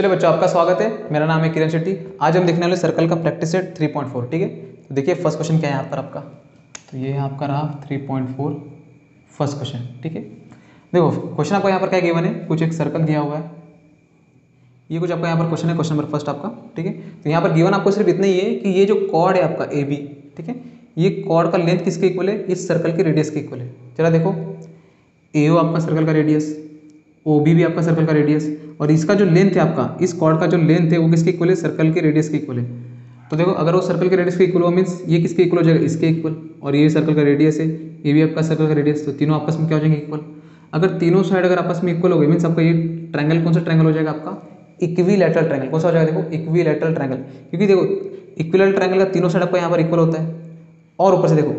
चलिए बच्चों, आपका स्वागत है। मेरा नाम है किरण शेट्टी। आज हम देखने वाले सर्कल का प्रैक्टिस सेट 3.4। ठीक है, तो देखिए फर्स्ट क्वेश्चन क्या है यहाँ पर आपका। तो ये है आपका रहा 3.4 फर्स्ट क्वेश्चन। ठीक है, देखो क्वेश्चन आपका यहाँ पर क्या गिवन है, कुछ एक सर्कल दिया हुआ है। ये कुछ आपका यहाँ पर क्वेश्चन है, क्वेश्चन नंबर फर्स्ट आपका। ठीक है, तो यहाँ पर गिवन आपको सिर्फ इतना ही है कि ये जो कॉर्ड है आपका ए बी, ठीक है, ये कॉर्ड का लेंथ किसके इक्वल है, इस सर्कल के रेडियस के इक्वल है। चला देखो, एओ आपका सर्कल का रेडियस, ओ बी भी आपका सर्कल का रेडियस, और इसका जो लेंथ है आपका, इस कॉर्ड का जो लेंथ है वो किसके इक्वल है, सर्कल के रेडियस के इक्वल है। तो देखो, अगर वो सर्कल के रेडियस के इक्वल हो मीन्स ये किसके इक्वल हो जाएगा, इसके इक्वल। और ये सर्कल का रेडियस है, ये भी आपका सर्कल का रेडियस, तो तीनों आपस में क्या हो जाएंगे, इक्वल। अगर तीनों साइड अगर आपस में इक्वल हो गए मीन्स आपका ये ट्रायंगल कौन सा ट्रायंगल हो जाएगा आपका, इक्विलैटरल ट्रायंगल। कौन सा हो जाएगा, देखो इक्विलैटरल ट्रायंगल। क्योंकि देखो इक्विलैटरल ट्रायंगल का तीनों साइड आपका यहाँ पर इक्वल होता है। और ऊपर से देखो,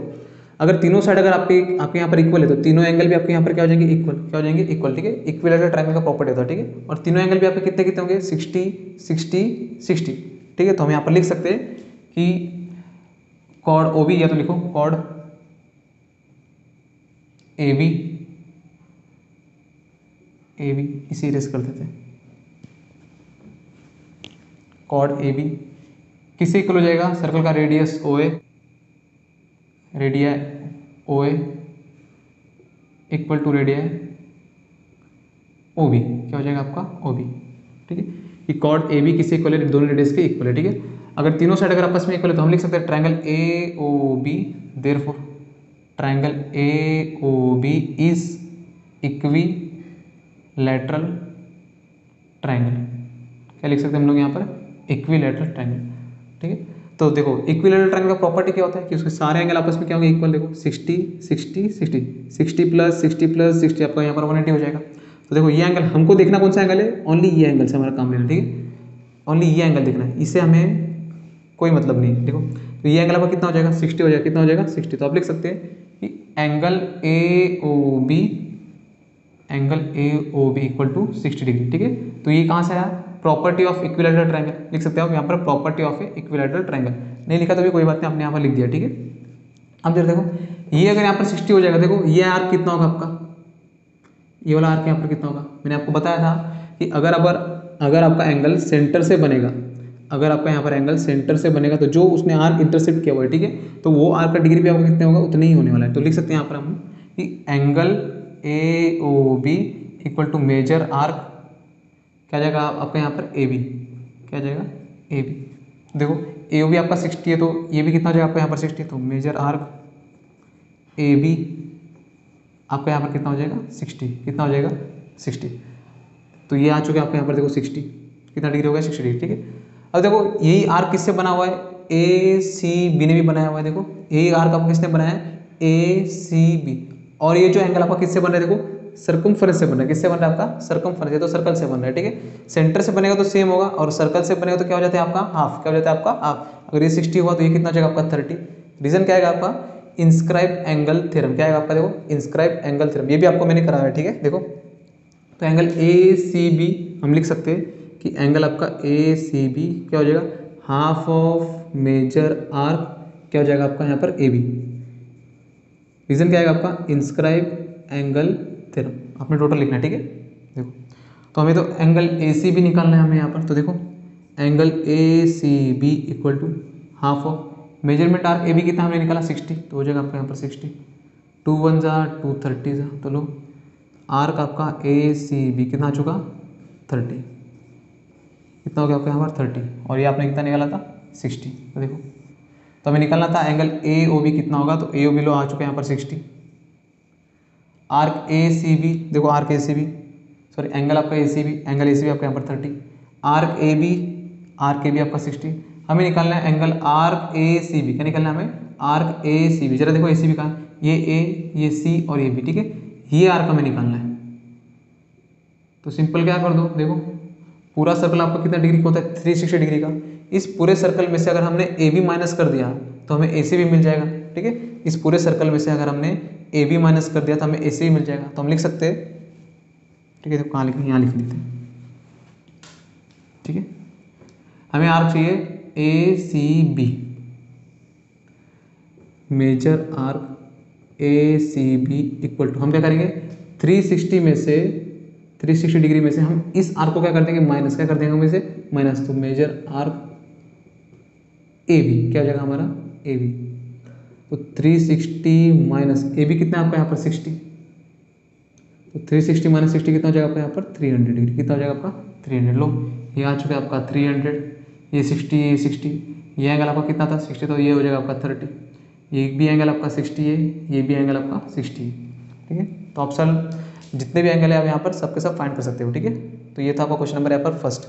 अगर तीनों साइड अगर आपके यहाँ पर इक्वल है तो तीनों एंगल भी आपके यहाँ पर क्या हो जाएंगे, इक्वल। क्या हो जाएंगे, इक्वल। ठीक है, इक्विलैटरल ट्रायंगल का प्रॉपर्टी होता है। ठीक है, और तीनों एंगल भी आपके कितने कितने होंगे, 60 60 60। ठीक है, तो हम यहाँ पर लिख सकते हैं कि कॉर्ड ओ बी, या तो लिखो कॉर्ड ए बी, इसे इरेज कर देते हैं। कॉर्ड ए बी किससे इक्वल हो जाएगा, सर्कल का radius O A, radius O A equal to radius O B. क्या हो जाएगा आपका, ओ बी। ठीक है, कि कॉर्ड ए बी किससे इक्वल है, दोनों रेडियस के इक्वल है। ठीक है, अगर तीनों साइड अगर आपस में इक्वल है तो हम लिख सकते हैं triangle A O B, therefore triangle A O B is equilateral triangle. क्या लिख सकते हैं हम लोग यहाँ पर, इक्विलैटरल ट्रायंगल। ठीक है, तो देखो इक्विलैटरल ट्रायंगल का प्रॉपर्टी क्या होता है कि उसके सारे एंगल आपस में क्या होंगे, इक्वल। देखो 60 60 60 60 प्लस 60 प्लस 60 आपका यहाँ पर 180 हो जाएगा। तो देखो ये एंगल हमको देखना कौन सा एंगल है, ओनली ये एंगल से हमारा काम लेना। ठीक है, ओनली ये एंगल देखना है, इससे हमें कोई मतलब नहीं है। देखो तो ये एंगल आपका कितना हो जाएगा, 60 हो जाएगा। कितना हो जाएगा, 60। तो आप लिख सकते हैं कि angle A O B, angle A O B equal to 60 degree. ठीक है, तो ये कहाँ से आया, प्रॉपर्टी ऑफ इक्विलैटरल ट्रायंगल। लिख सकते हो आप यहाँ पर प्रॉपर्टी ऑफ इक्विलैटरल ट्रायंगल। नहीं लिखा तो भी कोई बात नहीं, आपने यहाँ पर लिख दिया। ठीक है, अब जरा देखो ये अगर यहाँ पर 60 हो जाएगा, देखो ये आर्क कितना होगा आपका, ये वाला आर्क यहाँ पर कितना होगा। मैंने आपको बताया था कि अगर आपका एंगल सेंटर से बनेगा, अगर आपका यहाँ पर एंगल सेंटर से बनेगा तो जो उसने आर्क इंटरसेप्ट किया हुआ है, ठीक है, तो वो आर्क का डिग्री भी आपको कितने होगा, उतना ही होने वाला है। तो लिख सकते हैं यहाँ पर हम कि angle A O B equal to major arc, क्या जाएगा आपका यहाँ पर ए बी, क्या जाएगा ए बी। देखो ए ओ बी आपका 60 है, तो ये भी कितना हो जाएगा आपका यहाँ पर 60, तो मेजर आर्क ए बी आपका यहाँ पर कितना हो जाएगा, 60। कितना हो जाएगा, 60। तो ये आ चुके आपके यहाँ पर देखो 60, कितना डिग्री हो गया, 60 डिग्री। ठीक है, अब देखो यही आर्क किससे बना हुआ है, ए सी बी ने भी बनाया हुआ है। देखो यही आर्क आपको किसने बनाया है, ए सी बी। और ये जो एंगल आपका किससे बन रहा है, देखो सर्कमफरेंस से बन रहा है। किससे बन रहा है आपका, सर्कमफरेंस, तो सर्कल से बन रहा है। ठीक है, सेंटर से बनेगा तो सेम होगा, और सर्कल से बनेगा तो क्या हो जाता है आपका, हाफ। क्या हो जाता है आपका, हाफ। अगर ये 60 हुआ तो ये कितना हो जाएगा आपका, 30। रीजन क्या आएगा आपका, इंस्क्राइब एंगल थ्योरम। क्या आएगा आपका, देखो इंस्क्राइब एंगल थ्योरम, ये भी आपको मैंने कराया है। ठीक है, देखो तो एंगल ए सी बी हम लिख सकते हैं कि एंगल आपका ए सी बी क्या हो जाएगा, हाफ ऑफ मेजर आर्क, क्या हो जाएगा आपका यहाँ पर ए बी। रीजन क्या आएगा आपका, इंस्क्राइब एंगल थ्योरम। आपने टोटल लिखना है। ठीक है, देखो तो हमें तो एंगल ए सी बी निकालना है हमें यहाँ पर। तो देखो angle A C B equal to half of measurement arc A B कितना हमने निकाला, 60, तो हो जाएगा आपका यहाँ पर 60। 2 1 जा 2 30 जा, तो लो आर्क आपका ए सी बी कितना आ चुका, 30। कितना हो गया आपका यहाँ पर 30, और ये आपने कितना निकाला था, 60। तो देखो तो हमें निकालना था एंगल ए ओ बी कितना होगा, तो ए ओ बी लो आ चुका है यहाँ पर 60। आर्क ए सी बी, देखो arc A C B, sorry angle आपका A C B, angle A C B आपका यहाँ पर 30। आर्क ए बी आपका 60। हमें निकालना है angle arc A C B. क्या निकालना है हमें, आर्क ए सी बी। जरा देखो ए सी बी कहाँ, ये ए, ये सी और ये बी। ठीक है, ये आर्क हमें निकालना है। तो सिंपल क्या कर दो, देखो पूरा सर्कल आपका कितना डिग्री का होता है, 360 डिग्री का। इस पूरे सर्कल में से अगर हमने ए बी माइनस कर दिया तो हमें ए सी बी मिल जाएगा। ठीक है, इस पूरे सर्कल में से अगर हमने ए बी माइनस कर दिया तो हमें ए सी बी मिल जाएगा। तो हम लिख सकते हैं, ठीक है, तो कहाँ लिखेंगे, यहाँ लिख देते हैं। ठीक है, हमें आर्क चाहिए A C B, major arc A C B equal to, हम क्या करेंगे 360 में से 360 डिग्री में से हम इस आर्क को क्या कर देंगे, माइनस, क्या कर देंगे हम इसे माइनस, तो मेजर आर्क ए बी, क्या हो जाएगा हमारा ए बी, तो 360 माइनस ए बी कितना है आपका यहाँ पर 60, तो 360 माइनस 60 कितना हो जाएगा आपका यहाँ पर 300 डिग्री, कितना हो जाएगा आपका 300। लो ये आ चुका है आपका 300, ये 60, ये 60, ये एंगल आपका कितना था 60, तो ये हो जाएगा आपका 30, ये भी एंगल आपका 60 है, ये भी एंगल आपका 60 है, ठीक है। तो ऑप्शन जितने भी एंगल है आप यहाँ पर सबके सब फाइंड कर सकते हो, ठीक है। तो ये था आपका क्वेश्चन नंबर यहाँ पर फर्स्ट,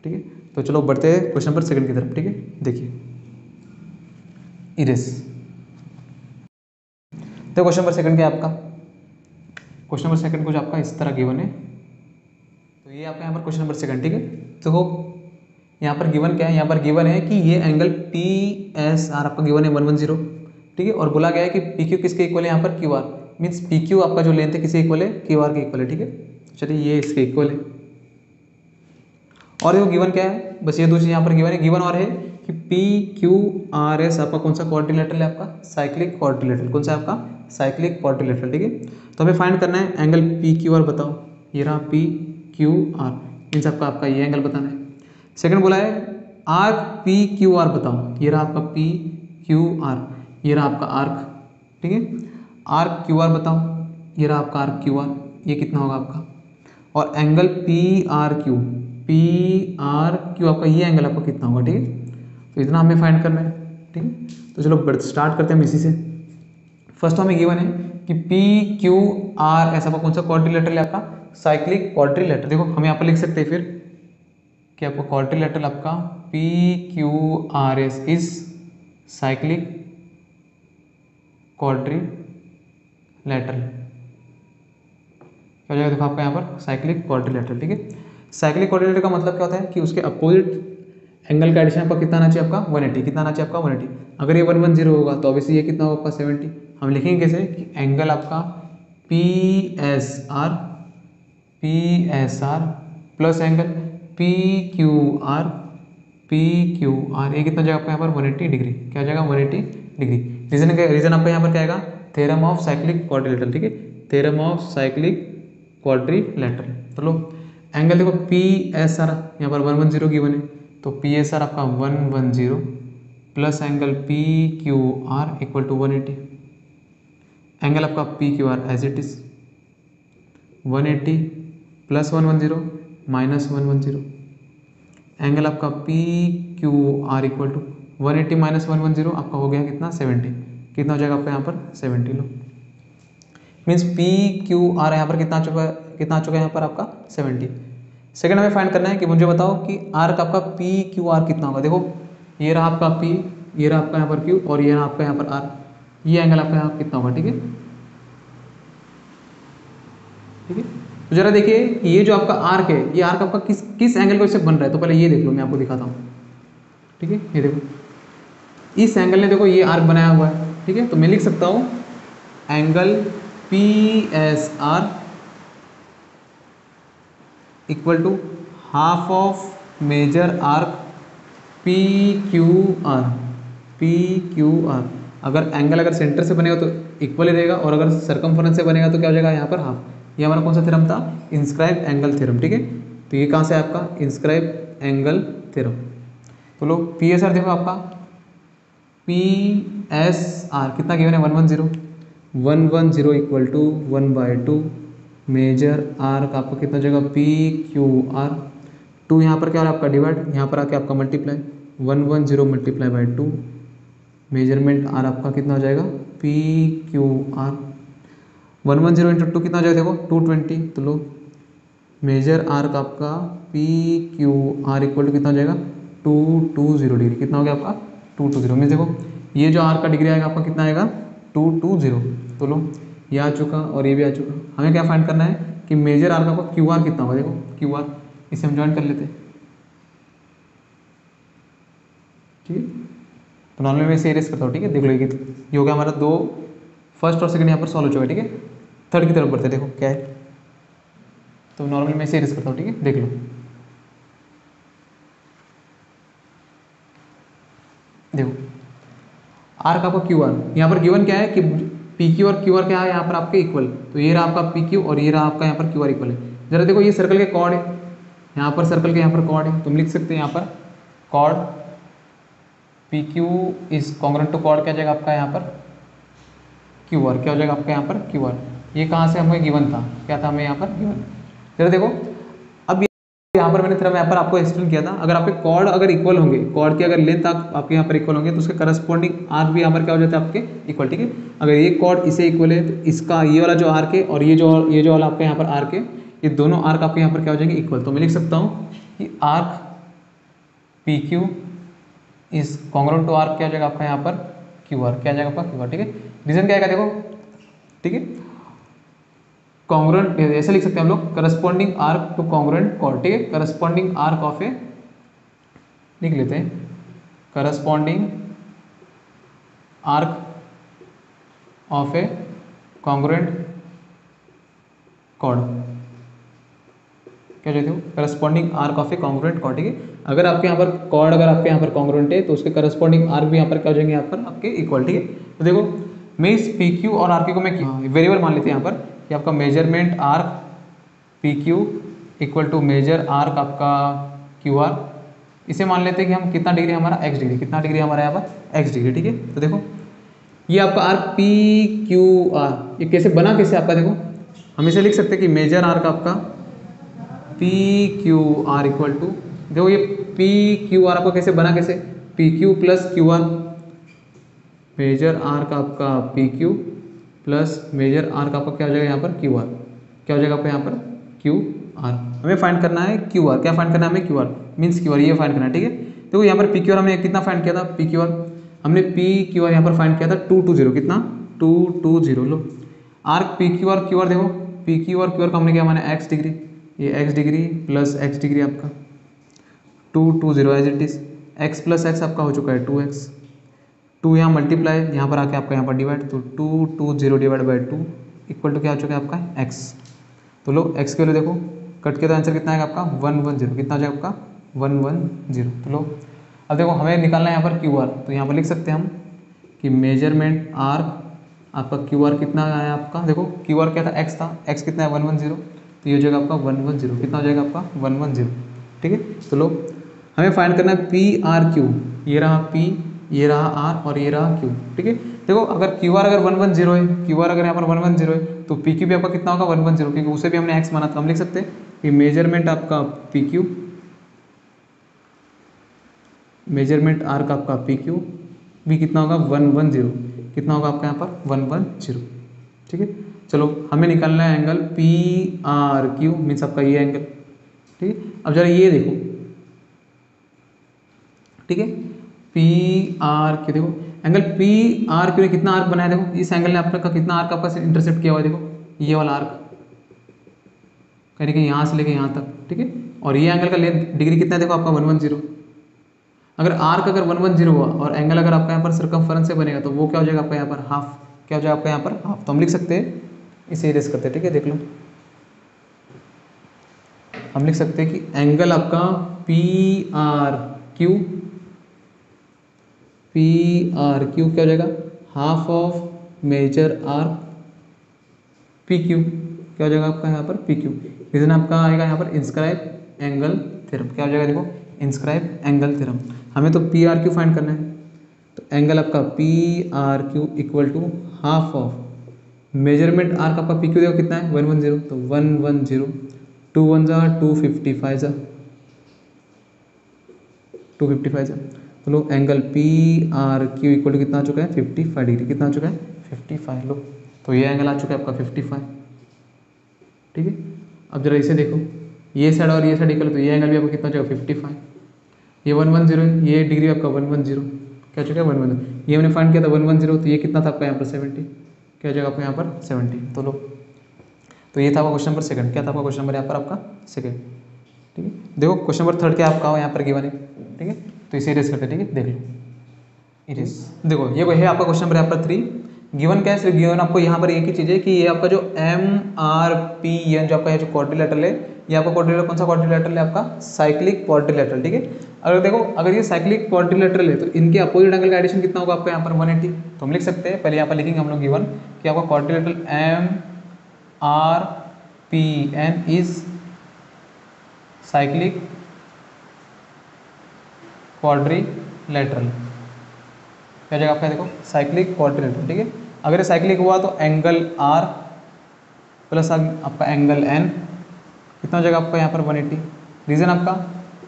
ठीक है। तो चलो बढ़ते हैं क्वेश्चन नंबर सेकंड की तरफ, ठीक है। देखिए इरेस, तो क्वेश्चन नंबर सेकंड क्या है आपका, क्वेश्चन नंबर सेकंड कुछ आपका इस तरह गिवन है, तो ये आपका यहाँ पर क्वेश्चन नंबर सेकंड, ठीक है। तो यहाँ पर गिवन क्या है, यहाँ पर गिवन है कि ये एंगल पी एस आर आपका गिवन है 110, ठीक है। और बोला गया है कि पी क्यू किसके इक्वल है, यहाँ पर Q R, means P Q आपका जो लेंथ है किसके इक्वल है, क्यू आर के इक्वल है, ठीक है। चलिए ये इसके इक्वल है, और देखो गिवन क्या है, बस ये दो चीज़ यहाँ पर गिवन है, गिवन और है कि पी क्यू आर एस आपका कौन सा क्वाड्रिलेटरल है, आपका साइक्लिक क्वाड्रिलेटरल, कौन सा है आपका साइक्लिक क्वाड्रिलेटरल, ठीक है। तो हमें फाइंड करना है एंगल पी क्यू आर, बताओ ये रहा पी क्यू आर, मीन्स आपका ये एंगल बताना है। सेकंड बोला है आर्क पी क्यू आर बताओ, ये रहा आपका पी क्यू आर, ये रहा आपका आर्क, ठीक है। आर्क क्यू आर बताओ, ये रहा आपका आर्क क्यू आर, ये कितना होगा आपका, और angle P R Q, P R Q आपका ये एंगल आपका कितना होगा, ठीक है। तो इतना हमें फाइंड करना है, ठीक है। तो चलो स्टार्ट करते हैं हम इसी से। फर्स्ट हमें गिवन है कि पी क्यू आर ऐसा कौन सा क्वाड्रिलेटरल है आपका, साइक्लिक क्वाड्रिलेटरल। देखो हम यहाँ पर लिख सकते हैं फिर कि आपका क्वाड्रिलेटरल आपका P Q R S is cyclic quadrilateral, क्या हो जाएगा देखो आपका यहाँ पर साइक्लिक क्वाड्रिलेटरल, ठीक है। साइक्लिक क्वाड्रिलेटरल का मतलब क्या होता है कि उसके अपोजिट एंगल का एडिशन आपका कितना आना चाहिए, आपका 180, कितना आना चाहिए आपका 180। अगर ये 110 होगा तो ऑब्वियसली ये कितना होगा आपका 70। हम लिखेंगे कैसे कि एंगल आपका P S are plus angle P Q are ये कितना जाएगा आपका यहाँ पर 180 डिग्री, क्या हो जाएगा 180 डिग्री। रीजन आपका यहाँ पर क्या आएगा, थ्योरम ऑफ साइक्लिक क्वाड्रिलेटरल, ठीक है, थ्योरम ऑफ साइक्लिक क्वाड्रिलेटरल। चलो एंगल देखो पी एस आर यहाँ पर 110 गिवन है, तो पी एस आर आपका 110 plus angle P Q R equal to 180, angle आपका P Q R as it is 180 plus 110 minus 110, angle आपका P Q R equal to 180 minus 110 आपका हो गया कितना 70, कितना हो जाएगा आपका यहाँ पर 70। लो मीन्स पी क्यू आर यहाँ पर कितना आ चुका है यहाँ पर आपका 70। सेकंड हमें फाइंड करना है कि मुझे बताओ कि आर्क आपका पी क्यू आर कितना होगा। देखो ये रहा आपका पी, ये रहा आपका यहाँ पर क्यू, और ये रहा आपका यहाँ पर आर, ये एंगल आपका यहाँ कितना होगा, ठीक है, ठीक है। तो जरा देखिए कि ये जो आपका आर्क है, ये आर्क आपका किस एंगल को से बन रहा है, तो पहले ये देख लो, मैं आपको दिखाता हूँ, ठीक है। ये देखो इस एंगल ने देखो ये आर्क बनाया हुआ है, ठीक है। तो मैं लिख सकता हूँ angle P S R equal to half of major arc P Q R. अगर सेंटर से बनेगा तो इक्वल ही रहेगा, और अगर सर्कमफरेंस से बनेगा तो क्या हो जाएगा यहाँ पर हाफ। ये हमारा कौन सा थ्योरम था, इंस्क्राइब एंगल थ्योरम, ठीक है। तो ये कहाँ से है आपका इंस्क्राइब एंगल थ्योरम। तो लो पी एस आर देखो आपका पी एस आर कितना गिवन है 110 इक्वल टू 1/2 मेजर आर्क आपका कितना जगह पी क्यू आर, 2 यहाँ पर क्या हो रहा है आपका डिवाइड, यहाँ पर आके आपका multiply 110 multiply by 2, measurement arc आपका कितना हो जाएगा पी क्यू आर, 110 इंटू 2 कितना हो जाएगा देखो 220। तो लो मेजर आर्क आपका P Q R equal to कितना हो जाएगा 220 डिग्री, कितना हो गया आपका 220 मीन्स देखो ये जो आर का डिग्री आएगा आपका कितना आएगा 220। तो लो ये आ चुका और ये भी आ चुका। हमें क्या फाइंड करना है कि मेजर आर का आपका क्यू आर कितना होगा, देखो क्यू आर इसे हम ज्वाइन कर लेते हैं, ठीक है। तो नॉर्मली मैं इसे इरेज करता हूँ, ठीक है। देख लो ये हो गया हमारा 2, फर्स्ट और सेकंड यहाँ पर सॉल्व हो चुका है, ठीक है। थर्ड की तरफ बढ़ते देखो क्या है, तो नॉर्मली मैं इसे इरेज करता हूँ, ठीक है। देख लो देखो आर का आपका क्यू आर यहाँ पर गिवन क्या है कि पी क्यू और क्यू आर क्या है यहाँ पर आपके इक्वल, तो ये रहा आपका पी क्यू और ये रहा आपका यहाँ पर क्यू आर इक्वल है। जरा देखो ये सर्कल के कॉर्ड है, यहाँ पर सर्कल के यहाँ पर कॉर्ड है, तुम लिख सकते हैं यहाँ पर chord P Q is congruent to chord क्या हो जाएगा आपका यहाँ पर क्यू आर, क्या हो जाएगा आपका यहाँ पर क्यू आर। ये कहाँ से हमें गिवन था, क्या था हमें यहाँ पर गिवन। जरा देखो अब यहाँ पर मैंने थोड़ा यहाँ पर आपको एक्सप्लेन किया था, अगर आपके कॉर्ड अगर इक्वल होंगे, कॉर्ड की अगर लेंथ आपके यहाँ पर इक्वल होंगे तो उसके करस्पॉन्डिंग आर्क भी यहाँ पर क्या हो जाता है आपके इक्वल, ठीक है। अगर ये कॉर्ड इसे इक्वल है तो इसका ये वाला जो आर्क है और ये जो वाला आपके यहाँ पर आर्क है, ये दोनों आर्क आपके यहाँ पर क्या हो जाएंगे इक्वल। तो मैं लिख सकता हूँ कि arc P Q is congruent to arc क्या हो जाएगा आपका यहाँ पर क्यू आर, क्या आ जाएगा आपका क्यू आर, ठीक है। रीजन क्या आएगा देखो, ठीक है, कॉन्ग्रुएंट ऐसे लिख सकते हैं हम लोग, corresponding arc to congruent chord, ठीक है। करस्पॉन्डिंग आर्क ऑफ ए, लिख लेते हैं corresponding arc of a congruent chord, क्या कहते हो, corresponding arc of a congruent chord, ठीक है। अगर आपके यहाँ पर कॉर्ड अगर आपके यहाँ पर कॉन्ग्रुएंट है तो उसके करस्पॉन्डिंग आर्क भी यहाँ पर क्या हो जाएंगे यहाँ पर आपके इक्वल, ठीक है। तो देखो मैं इस पी क्यू और आर को मैं वेरिएबल मान लेते हैं यहाँ पर कि आपका measurement arc P Q equal to major arc आपका क्यू आर। इसे मान लेते हैं कि हम कितना डिग्री हमारा एक्स डिग्री, कितना डिग्री हमारा यहाँ पर एक्स डिग्री, ठीक है। तो देखो ये आपका आर्क पी क्यू आर, ये कैसे बना, कैसे आपका देखो हम इसे लिख सकते हैं कि मेजर आर्क आपका P Q R equal to, देखो ये पी क्यू आर आपका कैसे बना, कैसे P Q plus Q R, major arc आपका P Q plus major arc आपका क्या हो जाएगा यहाँ पर क्यू आर, क्या हो जाएगा आपका यहाँ पर क्यू आर। हमें फाइंड करना है क्यू आर, क्या फाइंड करना है हमें Q R means Q R, ये फाइंड करना है, ठीक है। देखो यहाँ पर पी क्यू आर हमने कितना फाइंड किया था, पी क्यू आर हमने पी क्यू आर यहाँ पर फाइंड किया था 220, कितना 220। लो आर्क पी क्यू आर देखो पी क्यू आर का हमने क्या माना एक्स डिग्री, ये x degree plus x degree आपका 220 as it is, x plus x आपका हो चुका है 2x, 2 यहाँ मल्टीप्लाई यहाँ पर आके आपका यहाँ पर डिवाइड, तो 220 डिवाइड बाई 2 इक्वल टू क्या हो चुका है आपका x। तो लो x के लिए देखो कट के तो आंसर कितना आएगा आपका 110, कितना हो जाएगा आपका 110। तो लो अब देखो हमें निकालना है यहाँ पर क्यू आर, तो यहाँ पर लिख सकते हैं हम कि मेजरमेंट आर्क आपका क्यू आर कितना आया आपका, देखो क्यू आर क्या था x था, x कितना है 110, तो ये हो जाएगा आपका 110, कितना हो जाएगा आपका 110, ठीक है। तो लो हमें फाइंड करना है पी आर क्यू, ये रहा पी, ये रहा आर और ये रहा क्यू, ठीक है। देखो अगर क्यू आर अगर 110 है, क्यू आर अगर यहाँ पर 110 है तो पी क्यू भी आपका कितना होगा 110, क्योंकि उसे भी हमने एक्स माना था। हम लिख सकते हैं कि मेजरमेंट आपका पी क्यू, मेजरमेंट आर का आपका पी क्यू भी कितना होगा 110, कितना होगा आपका यहाँ पर 110, ठीक है। चलो हमें निकालना है angle P R Q means आपका ये एंगल, ठीक है। अब जरा ये देखो, ठीक है, पी आर क्यू देखो एंगल पी आर क्यू ने कितना आर्क बनाया, देखो इस एंगल ने आपका कितना आर्क आपका इंटरसेप्ट किया हुआ है, देखो ये वाला आर्क यानी कि यहाँ से लेके यहाँ तक, ठीक है। और ये एंगल का लेंथ डिग्री कितना है देखो आपका 110। अगर आर्क अगर 110 हुआ और एंगल अगर आपका यहाँ पर सर्कमफरेंस से बनेगा तो वो क्या हो जाएगा आपका यहाँ पर हाफ, क्या हो जाएगा आपका यहाँ पर हाफ। तो हम लिख सकते हैं, इसे इरेज करते हैं, ठीक है, देख लो हम लिख सकते हैं कि एंगल आपका P R Q, P R Q क्या हो जाएगा half of major arc P Q, क्या हो जाएगा आपका यहाँ पर पी क्यू। रीजन आपका आएगा यहाँ पर इंस्क्राइब एंगल थ्योरम, क्या हो जाएगा देखो इंस्क्राइब एंगल थ्योरम। हमें तो पी आर क्यू फाइंड करना है, तो एंगल आपका P R Q equal to half of measurement arc आपका पी क्यू देखो कितना है 110, तो 110 2 1 जा 255 जा 255 जा, तो लो angle P R Q equal to कितना आ चुका है 55 डिग्री, कितना आ चुका है 55। लो तो ये एंगल आ चुका है आपका 55, ठीक है। अब जरा इसे देखो ये साइड और ये साइड इक्वल, तो ये एंगल भी आपको कितना आ चुका 55, ये 110 है, ये डिग्री आपका 110, क्या चुका है 110, ये हमने फाइंड किया था 110, तो ये कितना था आपका यहाँ पर 70, क्या हो जाएगा आपका यहाँ पर 70। तो लो तो ये था आपका क्वेश्चन नंबर सेकंड, क्या था आपका क्वेश्चन नंबर यहाँ पर आपका सेकंड, ठीक है। देखो क्वेश्चन नंबर थर्ड क्या आपका यहाँ पर गिवन है, ठीक है, तो इसे इरेज करते हैं, ठीक है, देख लो इरेज। देखो ये है आपका क्वेश्चन नंबर यहाँ पर 3, गिवन क्या है, सिर्फ गिवन आपको यहाँ पर एक ही चीज़ है कि ये आपका जो एम आर पी एन जो आपका है जो क्वाड्रिलेटरल है, ये आपका क्वाड्रिलेटरल कौन सा क्वाड्रिलेटरल है आपका साइक्लिक क्वाड्रिलेटरल, ठीक है। अगर देखो अगर ये साइक्लिक क्वाड्रिलेटरल है तो इनके अपोजिट एंगल का एडिशन कितना होगा आपका यहाँ पर 180, तो हम लिख सकते हैं पहले यहाँ पर लिखेंगे हम लोग गिवन कि आपका quadrilateral M R P N is cyclic quadrilateral, क्या जगह आपका देखो साइक्लिक क्वाड्रिलेटरल, ठीक है। अगर ये साइक्लिक हुआ तो एंगल आर प्लस आपका एंगल एन कितना हो जाएगा आपका यहाँ पर 180। रीजन आपका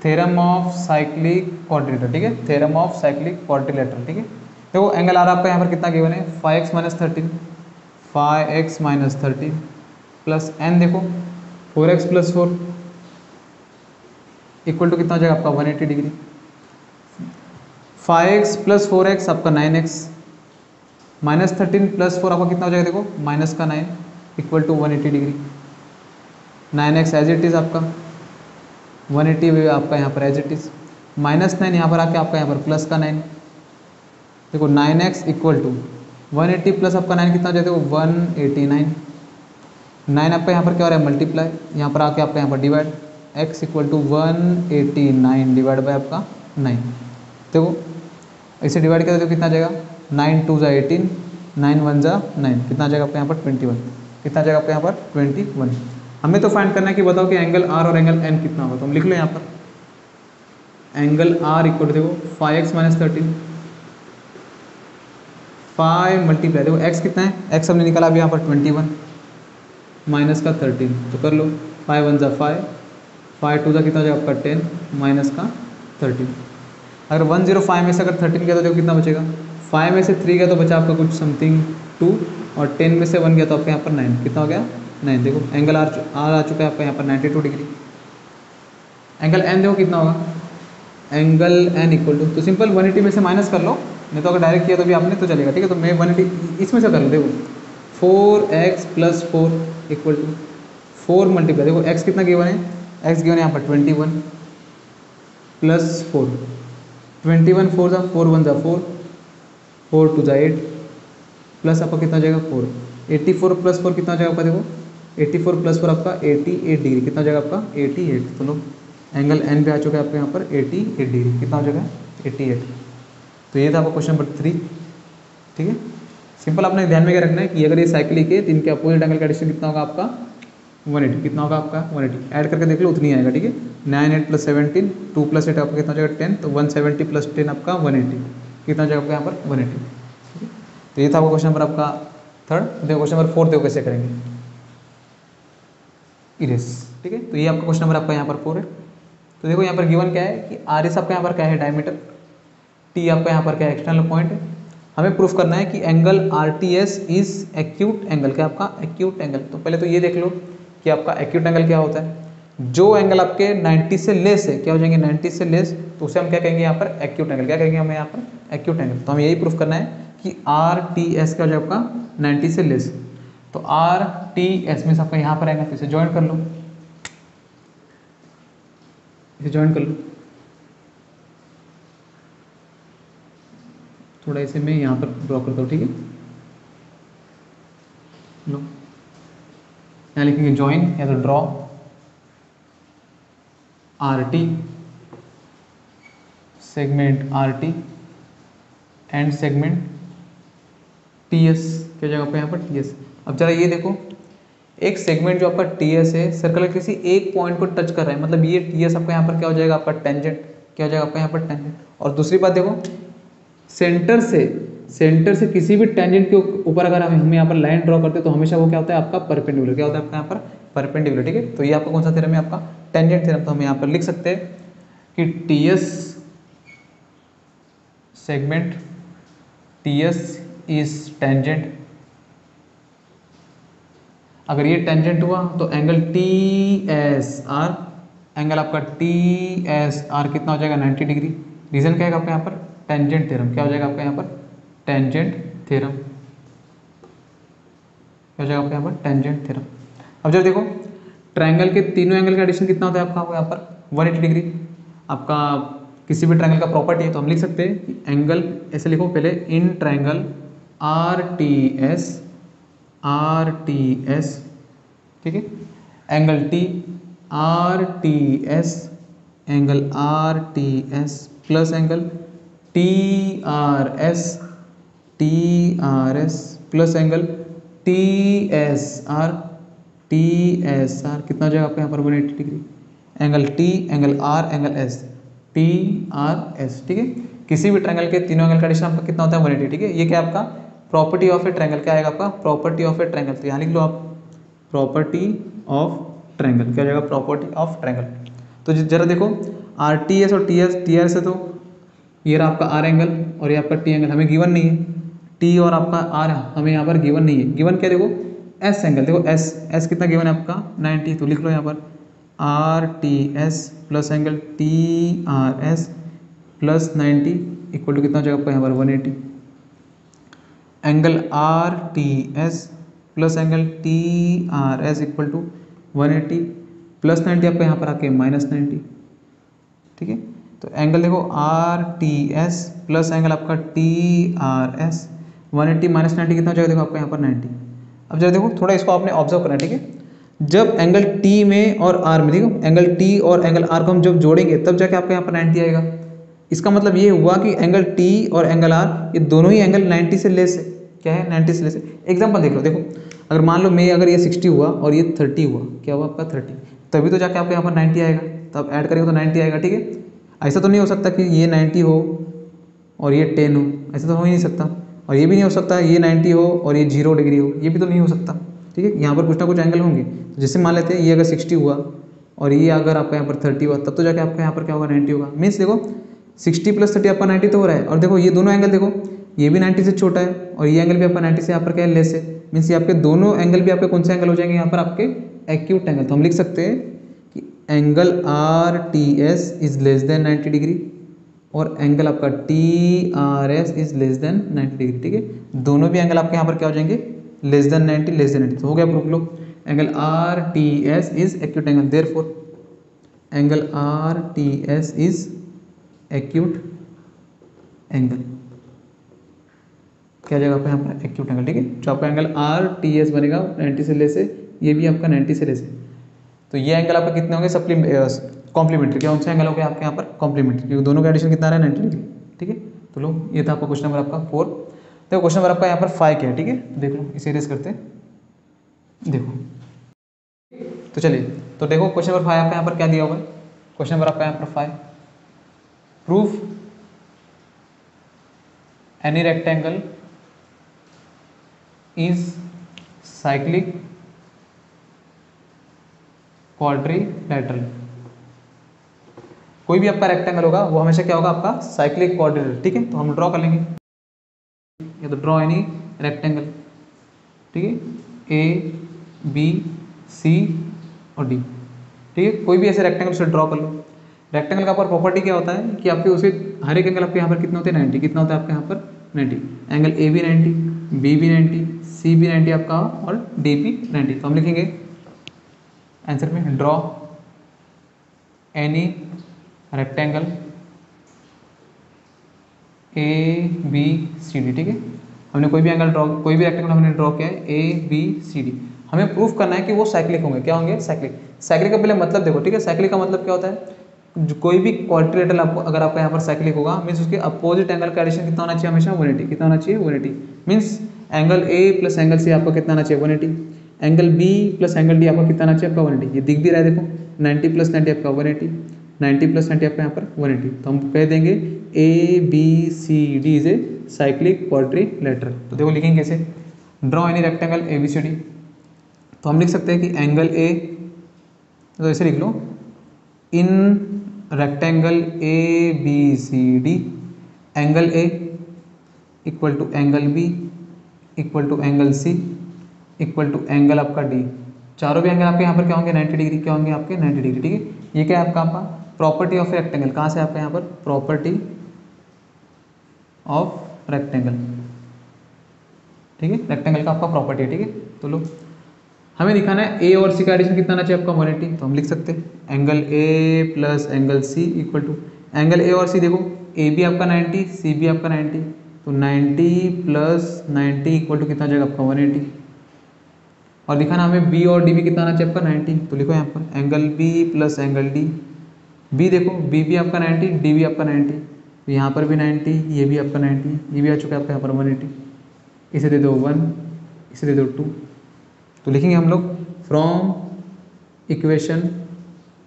थ्योरम ऑफ साइक्लिक क्वाड्रिलेटरल, ठीक है, थ्योरम ऑफ साइक्लिक क्वाड्रिलेटरल, ठीक है। देखो एंगल आर आपका यहाँ पर कितना गिवन है 5x minus 13, 5x minus 13 plus N देखो 4x प्लस 4 इक्वल टू कितना हो जाएगा आपका 180 डिग्री। 5x प्लस 4x आपका 9x माइनस 13 प्लस 4 आपका कितना हो जाएगा देखो माइनस का 9 equal to 180 degree. 9x as it is आपका 180 भी आपका यहाँ पर एज इट इज़, माइनस 9 यहाँ पर आके आपका यहाँ पर प्लस का 9 देखो 9x इक्वल टू 180 प्लस आपका 9 कितना हो जाएगा देखो 189। 9 आपका यहाँ पर क्या हो रहा है मल्टीप्लाई, यहाँ पर आके आपका यहाँ पर divide, x equal to 189 divide by आपका 9। देखो इसे डिवाइड कर दो कितना आ जाएगा 9 2 ज़ा 18, 9 1 ज़ा 9 कितना आ जाएगा आपका यहाँ पर 21, कितना आ जाएगा आपका यहाँ पर 21। हमें तो फाइंड करना है कि बताओ कि एंगल आर और एंगल एन कितना होगा, तो हम लिख लो यहाँ पर एंगल आर इक्वल टू देखो 5x माइनस 13, 5 मल्टीप्लाई देखो x कितना है, x हमने निकाला अभी यहाँ पर 21 माइनस का 13, तो कर लो 5 1 ज़ा 5, 5 2 ज़ा कितना हो जाएगा आपका 10 माइनस का 13। अगर 105 में से अगर 13 गया तो देखो कितना बचेगा, 5 में से 3 गया तो बचा आपका कुछ समथिंग 2 और 10 में से 1 गया तो आपका यहाँ पर 9 कितना हो गया 9। देखो एंगल आर आ चुका है आपका यहाँ पर 92 डिग्री। एंगल एन देखो कितना होगा, एंगल एन इक्वल टू तो सिंपल 180 में से माइनस कर लो, नहीं तो अगर डायरेक्ट किया तो भी आपने तो चलेगा, ठीक है। तो मैं 180 इसमें से कर लो, देखो 4x plus 4 equal to 4 multiply देखो x कितना गिवन है, x गिवन है यहाँ पर 21 प्लस 4, 21 4 ज़ा 4 1 ज़ा 4, 4 2 ज़ा 8 प्लस आपका कितना हो जाएगा 4, 84 प्लस 4 कितना हो जाएगा आपका देखो 84 प्लस 4 आपका 88 डिग्री, कितना हो जाएगा आपका 88। तो लो एंगल एन पे आ चुका है आपके यहाँ पर 88 डिग्री, कितना हो जाएगा 88। तो ये था आपका क्वेश्चन नंबर 3, ठीक है। सिंपल आपने ध्यान में क्या रखना है कि अगर ये साइक्लिक है तो इनके अपोजिट एंगल का एडिशन कितना होगा आपका 180, कितना होगा आपका 180, ऐड करके देख लो उतनी आएगा, ठीक है। 9 8 प्लस 17, 2 प्लस 8 आपका कितना हो जाएगा 10, तो 170 प्लस 10 आपका 180, कितना हो जाएगा आपका यहाँ पर 180, ठीक है। तो ये था आपका क्वेश्चन नंबर आपका 3। देखो क्वेश्चन नंबर 4 देखो कैसे करेंगे, इरेस, ठीक है। तो ये आपका क्वेश्चन नंबर आपका यहाँ पर 4 है। तो देखो यहाँ पर गिवन क्या है कि आर एस आपका यहाँ पर क्या है डायमीटर, टी आपका यहाँ पर क्या है एक्सटर्नल पॉइंट है। हमें प्रूफ करना है कि angle R T S is acute angle, क्या आपका एक्यूट एंगल। तो पहले तो ये देख लो कि आपका एक्यूट एंगल क्या होता है, जो एंगल आपके 90 से लेस है क्या हो जाएंगे 90 से लेस, तो उसे हम क्या कहेंगे यहाँ पर एक्यूट एंगल, क्या कहेंगे हमें यहाँ पर एक्यूट एंगल। तो हमें यही प्रूफ करना है कि आर टी एस क्या हो जाएगा आपका 90 से लेस। तो आर टी एस में आपका यहाँ पर आएगा, तो इसे ज्वाइन कर लो, इसे ज्वाइन कर लो, थोड़ा इसे मैं यहाँ पर ड्रॉ करता हूँ, ठीक है। लो यहाँ लिखेंगे ज्वाइन या तो draw R T segment R T and segment T S, क्या जगह पे यहाँ पर टी एस। अब जरा ये देखो एक सेगमेंट जो आपका टी एस है सर्कल के किसी एक पॉइंट को टच कर रहा है, मतलब ये टी एस आपका यहाँ पर क्या हो जाएगा आपका टेंजेंट, क्या हो जाएगा आपका यहाँ पर टेंजेंट। और दूसरी बात देखो सेंटर से किसी भी टेंजेंट के ऊपर अगर हम यहाँ पर लाइन ड्रॉ करते हैं तो हमेशा वो क्या होता है आपका परपेंडिकुलर, क्या होता है आपका यहाँ पर परपेंडिकुलर, ठीक है। तो ये आपका कौन सा थ्योरम है आपका टेंजेंट थ्योरम। तो हम यहाँ पर लिख सकते हैं कि T S segment T S is tangent, अगर ये टेंजेंट हुआ तो angle T S are, angle आपका टी एस आर कितना हो जाएगा 90 डिग्री। रीजन क्या है आपका यहाँ पर टेंजेंट थ्योरम, क्या हो जाएगा आपका यहाँ पर टेंजेंट थ्योरम, क्या हो जाएगा आपका यहाँ पर टेंजेंट थ्योरम। अब जब देखो ट्रायंगल के तीनों एंगल का एडिशन कितना होता है आपका यहाँ पर 180 डिग्री। आपका किसी भी ट्रायंगल का प्रॉपर्टी है तो हम लिख सकते हैं कि एंगल ऐसे लिखो पहले in triangle R T S, ठीक है, angle T R T S, angle R T S plus angle T R S plus angle T S R कितना हो जाएगा आपका यहाँ पर 180 degree. Angle T, angle R, angle S, T R S, ठीक है। किसी भी ट्रायंगल के तीनों एंगल का एडिशन आपका कितना होता है 180, ठीक है। ये क्या आपका प्रॉपर्टी ऑफ ए ट्रायंगल, क्या आएगा आपका प्रॉपर्टी ऑफ ए ट्रायंगल, तो यहाँ लिख लो आप प्रॉपर्टी ऑफ ट्रायंगल, क्या हो जाएगा प्रॉपर्टी ऑफ ट्रायंगल। तो जरा देखो आर टी एस और T S, T R S है तो ये रहा आपका आर एंगल और ये आपका टी एंगल, हमें गिवन नहीं है। टी और आपका आर हमें यहाँ पर गिवन नहीं है। गिवन क्या देखो एस एंगल, देखो एस, एस कितना गिवन है आपका 90, तो लिख लो यहाँ पर R T S plus angle T R S plus 90 equal to कितना हो जाएगा आपका यहाँ पर 180। Angle R T S plus angle T R S equal to 180 plus 90 आपका यहाँ पर आके माइनस 90, ठीक है। तो एंगल देखो are T S plus angle आपका टी आर एस 180 माइनस 90 कितना हो जाएगा देखो आपका यहाँ पर 90। अब जरा देखो थोड़ा इसको आपने ऑब्जर्व करना है, ठीक है। जब एंगल टी में और आर में, देखो एंगल टी और एंगल आर को हम जब जोड़ेंगे तब जाके आपका यहाँ पर 90 आएगा। इसका मतलब ये हुआ कि एंगल टी और एंगल आर ये दोनों ही एंगल 90 से लेस है, क्या है 90 से लेस है। एग्जाम्पल देख लो, देखो अगर मान लो मैं अगर ये 60 हुआ और ये 30 हुआ, क्या हुआ आपका 30, तभी तो जाके आपको यहाँ पर 90 आएगा, तब ऐड करेंगे तो 90 आएगा, ठीक है। ऐसा तो नहीं हो सकता कि ये 90 हो और ये 10 हो, ऐसा तो हो ही नहीं सकता। और ये भी नहीं हो सकता ये 90 हो और ये 0 डिग्री हो, ये भी तो नहीं हो सकता, ठीक है। यहाँ पर कुछ ना कुछ एंगल होंगे। तो जैसे मान लेते हैं ये अगर 60 हुआ और ये अगर आपका यहाँ पर 30 हुआ, तब तो जाके आपका यहाँ पर क्या होगा 90 होगा। मीन्स देखो 60 प्लस 30 आपका 90 तो हो रहा है। और देखो ये दोनों एंगल देखो ये भी 90 से छोटा है और ये एंगल भी आपका 90 से यहाँ पर क्या है लेस है। मीन्स ये आपके दोनों एंगल भी आपके कौन से एंगल हो जाएंगे यहाँ पर आपके एक्यूट एंगल। तो हम लिख सकते हैं कि angle R T S is less than 90 degree और एंगल आपका T R S is less than 90 degree, ठीक है। दोनों भी एंगल आपके यहाँ पर क्या हो जाएंगे लेस देन 90, लेस देन 90, तो हो गया proof low. Angle R T S is acute angle, therefore angle R T S is acute angle, क्या जाएगा आपका यहाँ पर एक्यूट एंगल, ठीक है। जो आपका एंगल आर टी एस बनेगा 90 से लेस है, ये भी आपका 90 से लेस है। तो ये एंगल आपका कितने होंगे कॉम्प्लीमेंट्री, क्या उनसे एंगल हो गया आपके यहाँ पर कॉम्प्लीमेंट्री, क्योंकि दोनों का एडिशन कितना आ रहा है 90 डिग्री, ठीक है। तो लो ये था आपका क्वेश्चन नंबर आपका 4। देखो क्वेश्चन नंबर आपका यहाँ पर 5 क्या है, ठीक है। देख लो इसे रेस करते हैं, देखो तो चलिए तो देखो क्वेश्चन नंबर 5 आपका यहाँ पर क्या दिया हुआ है। क्वेश्चन नंबर आपका यहाँ पर 5, proof any rectangle is cyclic quadrilateral. कोई भी आपका रेक्टेंगल होगा वो हमेशा क्या होगा आपका साइक्लिक क्वाड्रिलेटरल, ठीक है। तो हम ड्रॉ कर लेंगे, या तो ड्रॉ एनी रेक्टेंगल, ठीक है, ए बी सी और डी, ठीक है। कोई भी ऐसे रेक्टेंगल से ड्रॉ कर लो। रेक्टेंगल का पर प्रॉपर्टी क्या होता है कि आपके उसे हर एक एंगल आपके यहाँ पर कितने होते हैं 90, कितना होता है आपके यहाँ पर 90। एंगल ए भी 90, बी भी 90, सी भी 90 आपका और डी भी 90। तो हम लिखेंगे आंसर में draw any rectangle A B C D, ठीक है। हमने कोई भी एंगल ड्रॉ, कोई भी रेक्टेंगल हमने ड्रॉ किया है ए बी सी डी। हमें प्रूफ करना है कि वो साइक्लिक होंगे, क्या होंगे साइक्लिक। साइक्लिक का पहले मतलब देखो, ठीक है। साइक्लिक का मतलब क्या होता है, जो कोई भी क्वाड्रिलेटरल आपको अगर आपका यहाँ पर साइक्लिक होगा मीन्स उसके अपोजिट एंगल का एडिशन कितना होना चाहिए हमेशा 180, कितना होना चाहिए 180। Means angle A plus angle C आपका कितना होना चाहिए 180, angle B plus angle D आपका कितना होना चाहिए आपका 180। ये दिख भी रहा है देखो 90 प्लस 90 आपका 180, 90 प्लस 90 आपका यहाँ पर 180। तो हम कह देंगे A B C D is a cyclic quadrilateral. तो देखो लिखेंगे कैसे, draw any rectangle A B C D. तो हम लिख सकते हैं कि एंगल ए, तो ऐसे लिख लो, in rectangle A B C D angle A equal to angle B equal to angle C equal to angle आपका डी। चारों भी एंगल आपके यहाँ पर क्या होंगे 90 डिग्री, क्या होंगे आपके 90 डिग्री, ठीक है। ये क्या है आपका प्रॉपर्टी ऑफ रेक्टेंगल, कहाँ से आपका यहाँ पर प्रॉपर्टी ऑफ रेक्टेंगल, ठीक है। रेक्टेंगल का आपका प्रॉपर्टी है, ठीक है। तो लो हमें दिखाना है ए और सी का एडिशन कितना आना चाहिए आपका 180। तो हम लिख सकते हैं angle A plus angle C equal to angle A और सी, देखो ए भी आपका 90 सी भी आपका 90, तो 90 प्लस 90 इक्वल टू कितना जाएगा आपका 180। और दिखाना हमें बी और डी भी कितना आना चाहिए आपका 90। तो लिखो यहाँ पर angle B plus angle D, B देखो बी भी आपका 90 डी भी आपका 90, तो यहाँ पर भी 90, ये भी आपका 90, ये भी आ चुका है आपका यहाँ पर 180। इसे दे दो 1, इसे दे दो 2। तो लिखेंगे हम लोग फ्रॉम इक्वेशन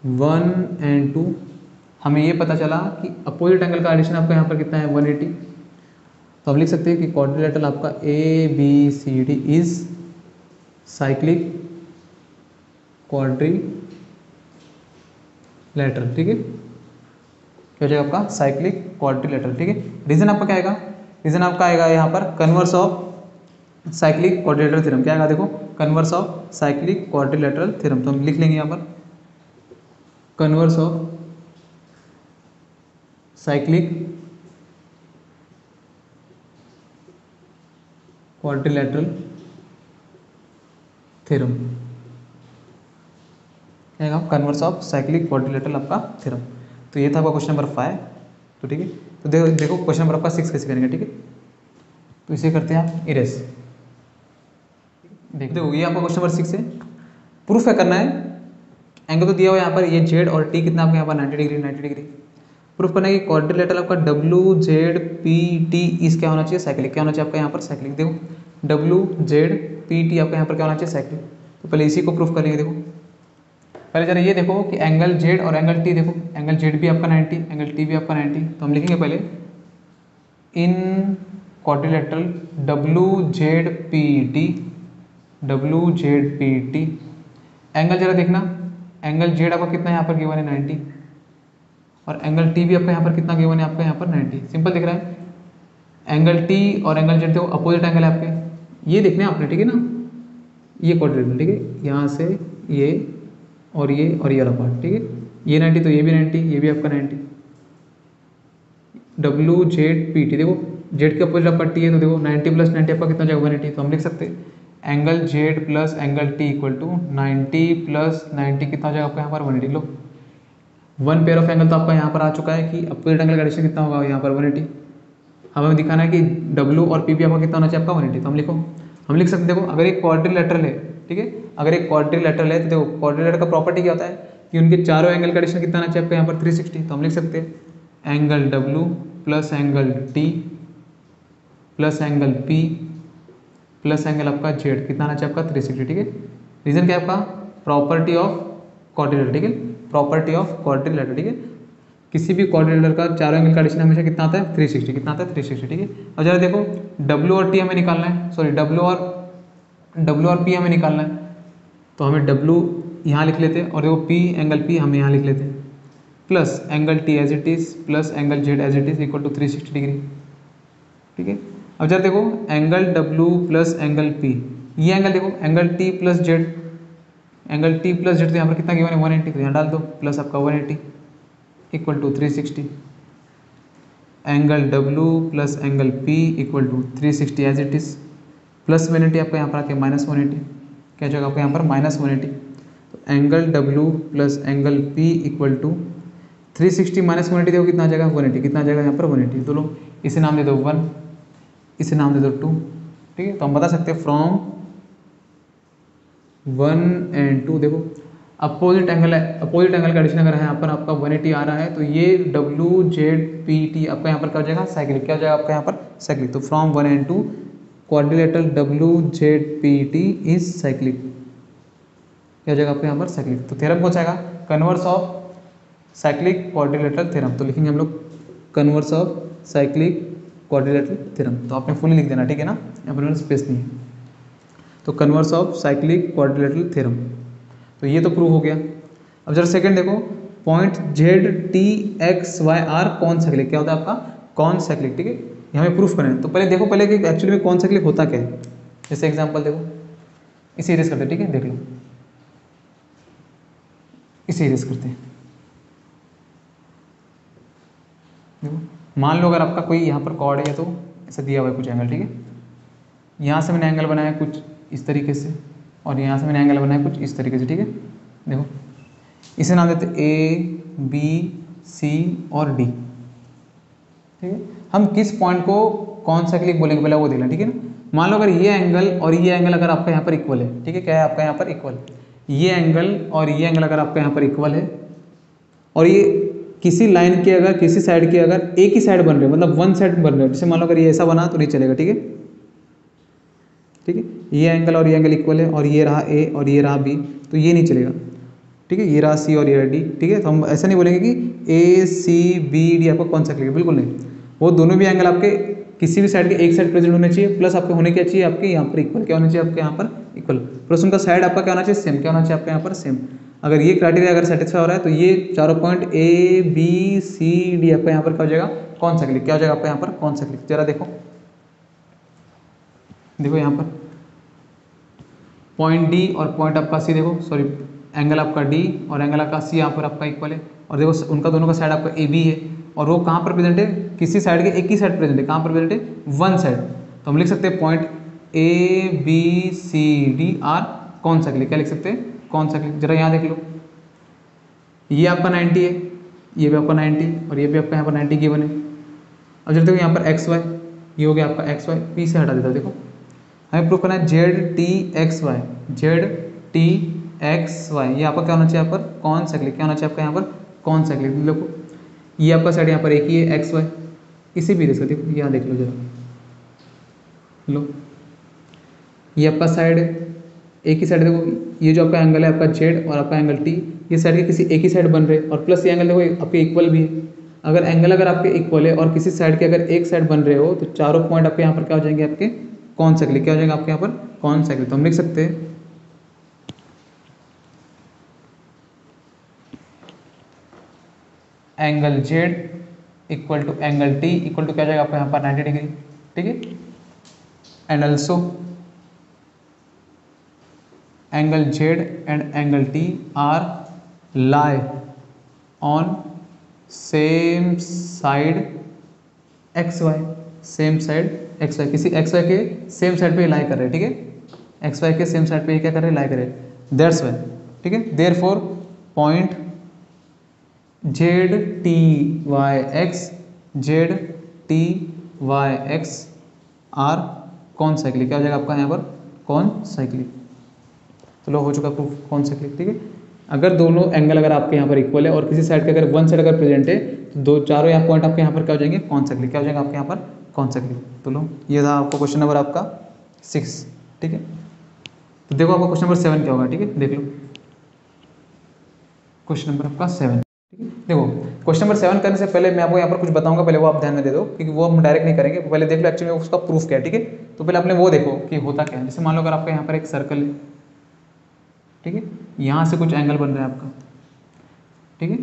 1 and 2, हमें ये पता चला कि अपोजिट एंगल का एडिशन आपका यहाँ पर कितना है 180। तो हम लिख सकते हैं कि क्वाड्रिलेटरल आपका ABCD इज साइक्लिक क्वाड्रिलेटरल। ठीक है, क्या हो जाएगा आपका साइक्लिक क्वाड्रिलेटरल। ठीक है, रीजन आपका क्या आएगा, रीजन आपका आएगा यहाँ पर converse of cyclic quadrilateral theorem. क्या आएगा देखो, converse of cyclic quadrilateral theorem. तो हम लिख लेंगे यहाँ पर converse of cyclic quadrilateral theorem. क्या आएगा, कन्वर्स ऑफ साइक्लिक क्वाड्रिलेटरल आपका थ्योरम। तो ये था आपका क्वेश्चन नंबर 5। तो ठीक है, तो देखो क्वेश्चन नंबर आपका 6 कैसे करेंगे। ठीक है, तो इसे करते हैं आप इरेज। देखो ये आपका क्वेश्चन नंबर 6 है, प्रूफ क्या करना है। एंगल तो दिया हुआ है यहाँ पर, ये जेड और टी कितना आपका यहाँ पर 90 डिग्री 90 डिग्री। प्रूफ करना है कि क्वाड्रिलेटरल आपका WZPT इस क्या होना चाहिए साइक्लिक। क्या होना चाहिए आपका यहाँ पर साइक्लिक। देखो WZPT आपका यहाँ पर क्या होना चाहिए साइक्लिक। तो पहले इसी को प्रूफ करेंगे। देखो पहले जरा ये देखो कि एंगल जेड और एंगल टी, देखो एंगल जेड भी आपका 90, एंगल टी भी आपका 90। तो हम लिखेंगे पहले इन क्वाड्रिलेटरल WZPT एंगल जरा देखना, एंगल जेड आपका कितना यहाँ पर गिवन है 90 और एंगल टी भी आपका यहाँ पर कितना गिवन है आपका यहाँ पर 90। सिंपल दिख रहा है, एंगल टी और एंगल जेड देखो अपोजिट एंगल है आपके, ये देखने आपने। ठीक है ना, ये क्वाड्रिलेटरल। ठीक है, यहाँ से ये और ये वाला पार्ट। ठीक है, ये 90 तो ये भी 90, ये भी आपका 90। WZPT देखो जेड के अपोजिट आपका टी है, तो देखो 90 प्लस 90 आपका कितना जाएगा 180। तो हम लिख सकते हैं angle Z plus angle T equal to 90 plus 90 कितना हो जाएगा आपका यहाँ पर 180। लो वन पेयर ऑफ एंगल तो आपका यहाँ पर आ चुका है कि अपोजिट एंगल का एडिशन कितना होगा यहाँ पर 180। अब हमें दिखाना है कि W और P भी आपका कितना होना चाहिए आपका 180। तो हम लिख सकते हैं देखो अगर एक क्वाड्रिलेटरल है, ठीक है, अगर एक क्वाड्रिलेटरल है तो देखो क्वाड्रिलेटरल का प्रॉपर्टी क्या होता है कि उनके चारों एंगल का एडिशन कितना आना चाहिए आपका यहाँ पर 360। तो हम लिख सकते हैं angle W plus angle T plus angle P plus angle आपका जेड कितना आना चाहिए आपका 360। ठीक है, रीजन क्या है आपका प्रॉपर्टी ऑफ क्वाड्रिलेटरल। ठीक है, प्रॉपर्टी ऑफ क्वाड्रिलेटरल। ठीक है, किसी भी क्वाड्रिलेटरल का चारों एंगल का एडिशन हमेशा कितना आता है 360। कितना आता है 360। ठीक है, अब जरा देखो W और T हमें निकालना है, सॉरी W और P हमें निकालना है। तो हमें W यहाँ लिख लेते हैं और देखो P एंगल P हम यहाँ लिख लेते हैं plus angle T as it is plus angle Z as it is equal to 360 degree. ठीक है, अब जरा देखो angle W plus angle P, ये एंगल देखो angle T plus Z, angle T plus Z तो यहाँ पर कितना गिवन है 180। तो यहाँ डाल दो प्लस आपका 180 equal to 360। Angle W plus angle P equal to 360 as it is plus 180 आपका यहाँ पर आके माइनस 180। क्या जाएगा आपका यहाँ पर माइनस 180। तो angle W plus angle P equal to 360 minus 180 देखो कितना आ जाएगा 180। कितना आ जाएगा यहाँ पर 180। तो लो इसे नाम दे दो 1, इसे नाम दे दो 2। ठीक है, तो हम बता सकते हैं फ्रॉम 1 and 2 देखो अपोजिट एंगल है, अपोजिट एंगल का एडिशन अगर है यहाँ पर आपका 180 आ रहा है तो ये WZPT आपका यहाँ पर क्या हो जाएगा साइक्लिक। क्या हो जाएगा आपका यहाँ पर साइक्लिक। तो from 1 and 2 quadrilateral WZPT is cyclic. क्या हो जाएगा आपका यहाँ पर साइक्लिक। तो थ्योरम कौन सा आएगा converse of cyclic quadrilateral theorem. तो लिखेंगे हम लोग converse of cyclic quadrilateral theorem. तो आपने फुली लिख देना, ठीक है ना, यहाँ पर स्पेस नहीं है। तो converse of cyclic quadrilateral theorem, तो ये तो प्रूव हो गया। अब जरा सेकंड देखो पॉइंट ZTXYR कौन साइक्लिक। क्या होता है आपका कौन साइक्लिक। ठीक है, ये हमें प्रूफ करना है। तो पहले देखो पहले कि एक्चुअली में कौन साइक्लिक होता क्या है। जैसे एग्जांपल देखो इसे इरेज करते हैं। ठीक है, देख लो इसे इरेज करते हैं। देखो मान लो अगर आपका कोई यहाँ पर कॉर्ड है तो ऐसा दिया हुआ है कुछ एंगल। ठीक है, यहाँ से मैंने एंगल बनाया कुछ इस तरीके से और यहाँ से मैंने एंगल बनाया कुछ इस तरीके से। ठीक है, देखो इसे नाम देते A B C और D। ठीक है, हम किस पॉइंट को कौन सा क्लिक बोलेंगे पहले वो देख लें। ठीक है ना, मान लो अगर ये एंगल और ये एंगल अगर आपका यहाँ पर इक्वल है। ठीक है, क्या है आपका यहाँ पर इक्वल, ये एंगल और ये एंगल अगर आपका यहाँ पर इक्वल है और ये किसी लाइन के अगर किसी साइड के अगर एक ही साइड बन रहे हो मतलब वन साइड बन रहे हो, जैसे मान लो अगर ये ऐसा बना तो नहीं चलेगा। ठीक है, ठीक है, ये एंगल और ये एंगल इक्वल है और ये रहा A और ये रहा B तो ये नहीं चलेगा। ठीक है, ये रहा सी और ये रहा डी, ठीक है। तो हम ऐसा नहीं बोलेंगे कि ए सी बी डी आपका कॉन्सेक्लिक है, बिल्कुल नहीं। वो दोनों भी एंगल आपके किसी भी साइड के एक साइड प्रेजेंट होने चाहिए, प्लस आपके होने क्या चाहिए, आपके यहाँ पर इक्वल क्या होना चाहिए, आपके यहाँ पर इक्वल, प्लस उनका साइड आपका क्या होना चाहिए, सेम, क्या होना चाहिए आपके यहाँ पर सेम। अगर ये क्राइटेरिया अगर सेटिस्फाई हो रहा है तो ये चारों point A B C D आपका यहाँ पर क्या हो जाएगा, कॉन्सेक्लिक, क्या हो जाएगा आपका यहाँ पर कॉन्सेक्लिक। जरा देखो, देखो यहाँ पर पॉइंट डी और पॉइंट आपका सी, देखो सॉरी एंगल आपका डी और एंगल आपका सी यहाँ पर आपका इक्वल है, और देखो उनका दोनों का साइड आपका ए बी है, और वो कहाँ पर प्रेजेंट है, किसी साइड के एक ही साइड प्रेजेंट है, कहाँ पर प्रेजेंट है, वन साइड। तो हम लिख सकते हैं point A B C D are concyclic, क्या लिख सकते हैं, कॉन्सेक्लिक। जरा यहाँ देख लो, ये आपका 90 है, ये भी आपका 90 और ये भी आपका यहाँ पर 90 गिवन है। अब जब देखो यहाँ पर एक्स वाई, ये हो गया आपका एक्स वाई, पी से हटा देता हूँ। देखो हमें प्रूफ करना है Z T X Y, Z T X Y, ये आपका क्या होना चाहिए यहाँ पर कॉन्सेक्लिक, क्या होना चाहिए आपका यहाँ पर कॉन्सेक्लिक। देखो ये आपका साइड यहाँ पर एक ही है एक्स वाई, इसी भी देखो, देखो यहाँ देख लो जरा, लो ये आपका साइड है, एक ही साइड, देखो ये जो आपका एंगल है आपका जेड और आपका एंगल टी, ये साइड के किसी एक ही साइड बन रहे हैं, और प्लस ये एंगल देखो आपके इक्वल भी है। अगर एंगल अगर आपके इक्वल है और किसी साइड के अगर एक साइड बन रहे हो तो चारों पॉइंट आपके यहाँ पर क्या हो जाएंगे, आपके कॉन्सेक्लिक, क्या हो जाएगा आपके यहाँ पर कॉन्सेक्लिक। तो हम लिख सकते हैं angle Z equal to angle T equal to क्या हो जाएगा आपका यहाँ पर 90 डिग्री, ठीक है। And also angle Z and angle T are lie on same side XY, same side XY, किसी XY के सेम साइड पे लाई कर रहे हैं, ठीक है, XY के सेम साइड पे क्या कर रहे हैं, लाई कर रहे हैं, दैट्स वाई, ठीक है। Therefore point ZTYX, ZTYX are concyclic, क्या हो जाएगा आपका यहाँ पर कॉन्सेक्लिक। तो लो हो चुका प्रूफ कॉन्सेक्लिक, ठीक है। अगर दोनों एंगल अगर आपके यहाँ पर इक्वल है और किसी साइड के अगर वन साइड अगर प्रेजेंट है तो दो चारों यहाँ पॉइंट आपके यहाँ पर क्या हो जाएंगे, कॉन्सेक्लिक, क्या हो जाएगा आपके यहाँ पर कॉन्सेक्लिक। तो लो ये था आपका क्वेश्चन नंबर आपका 6, ठीक है। तो देखो आपका क्वेश्चन नंबर 7 क्या होगा, ठीक है, देख लो क्वेश्चन नंबर आपका 7, ठीक है। देखो क्वेश्चन नंबर 7 करने से पहले मैं आपको यहाँ पर कुछ बताऊंगा, पहले वो आप ध्यान में दे दो क्योंकि वो हम डायरेक्ट नहीं करेंगे, पहले देख लो एक्चुअली उसका प्रूफ क्या है, ठीक है। तो पहले आपने वो देखो कि होता क्या है। जैसे मान लो अगर आपका यहाँ पर एक सर्कल है, ठीक है, यहाँ से कुछ एंगल बन रहा है आपका, ठीक है।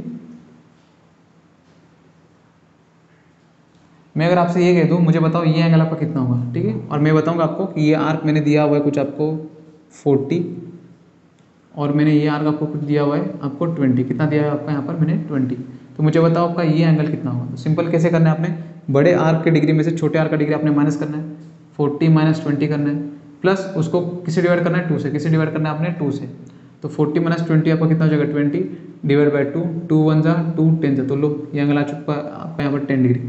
मैं अगर आपसे ये कह दूँ मुझे बताओ ये एंगल आपका कितना होगा, ठीक है, और मैं बताऊंगा आपको कि ये आर्क मैंने दिया हुआ है कुछ आपको 40 और मैंने ये आर्क आपको कुछ दिया हुआ है आपको 20, कितना दिया है आपका यहाँ पर मैंने 20। तो मुझे बताओ आपका ये एंगल कितना होगा। तो सिंपल कैसे करना है, आपने बड़े आर्क के डिग्री में से छोटे आर्क का डिग्री आपने माइनस करना है, 40 माइनस 20 करना है, प्लस उसको किसी डिवाइड करना है 2 से, किसी डिवाइड करना है आपने 2 से। तो 40 माइनस 20 आपका कितना हो जाएगा 20 डिवाइड बाई 2, 2 1 जा 2 10 जा, तो लो ये एंगल आ चुका है आपका यहाँ पर 10 डिग्री,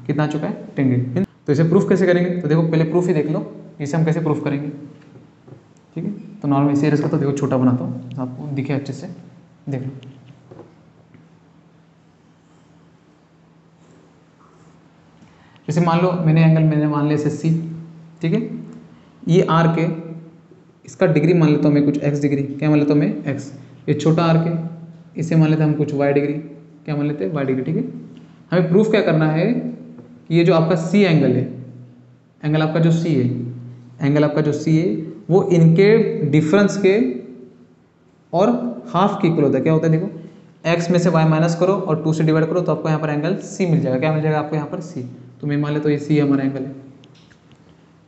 कितना आ चुका है 10 डिग्री। तो इसे प्रूफ कैसे करेंगे, तो देखो पहले प्रूफ ही देख लो, इसे हम कैसे प्रूफ करेंगे, ठीक है। तो नॉर्मल सीरीज का तो देखो छोटा बनाता हूँ आपको दिखे अच्छे से, देख लो। जैसे मान लो मैंने मान लिया से सी, ठीक है, ये आर्क है, इसका डिग्री मान लेता हूँ मैं कुछ x डिग्री, क्या मान लेता हूँ मैं x, ये छोटा आर्क है, इसे मान लेते हैं हम कुछ y डिग्री, क्या मान लेते हैं y डिग्री, ठीक है। हमें प्रूफ क्या करना है कि ये जो आपका c एंगल है, एंगल आपका जो c है, एंगल आपका जो c है वो इनके डिफरेंस के और हाफ के इक्वल होता है। क्या होता है देखो, x में से y माइनस करो और 2 से डिवाइड करो तो आपको यहाँ पर एंगल c मिल जाएगा, क्या मिल जाएगा आपको यहाँ पर c। तो मैं मान ले तो ये c हमारा एंगल है,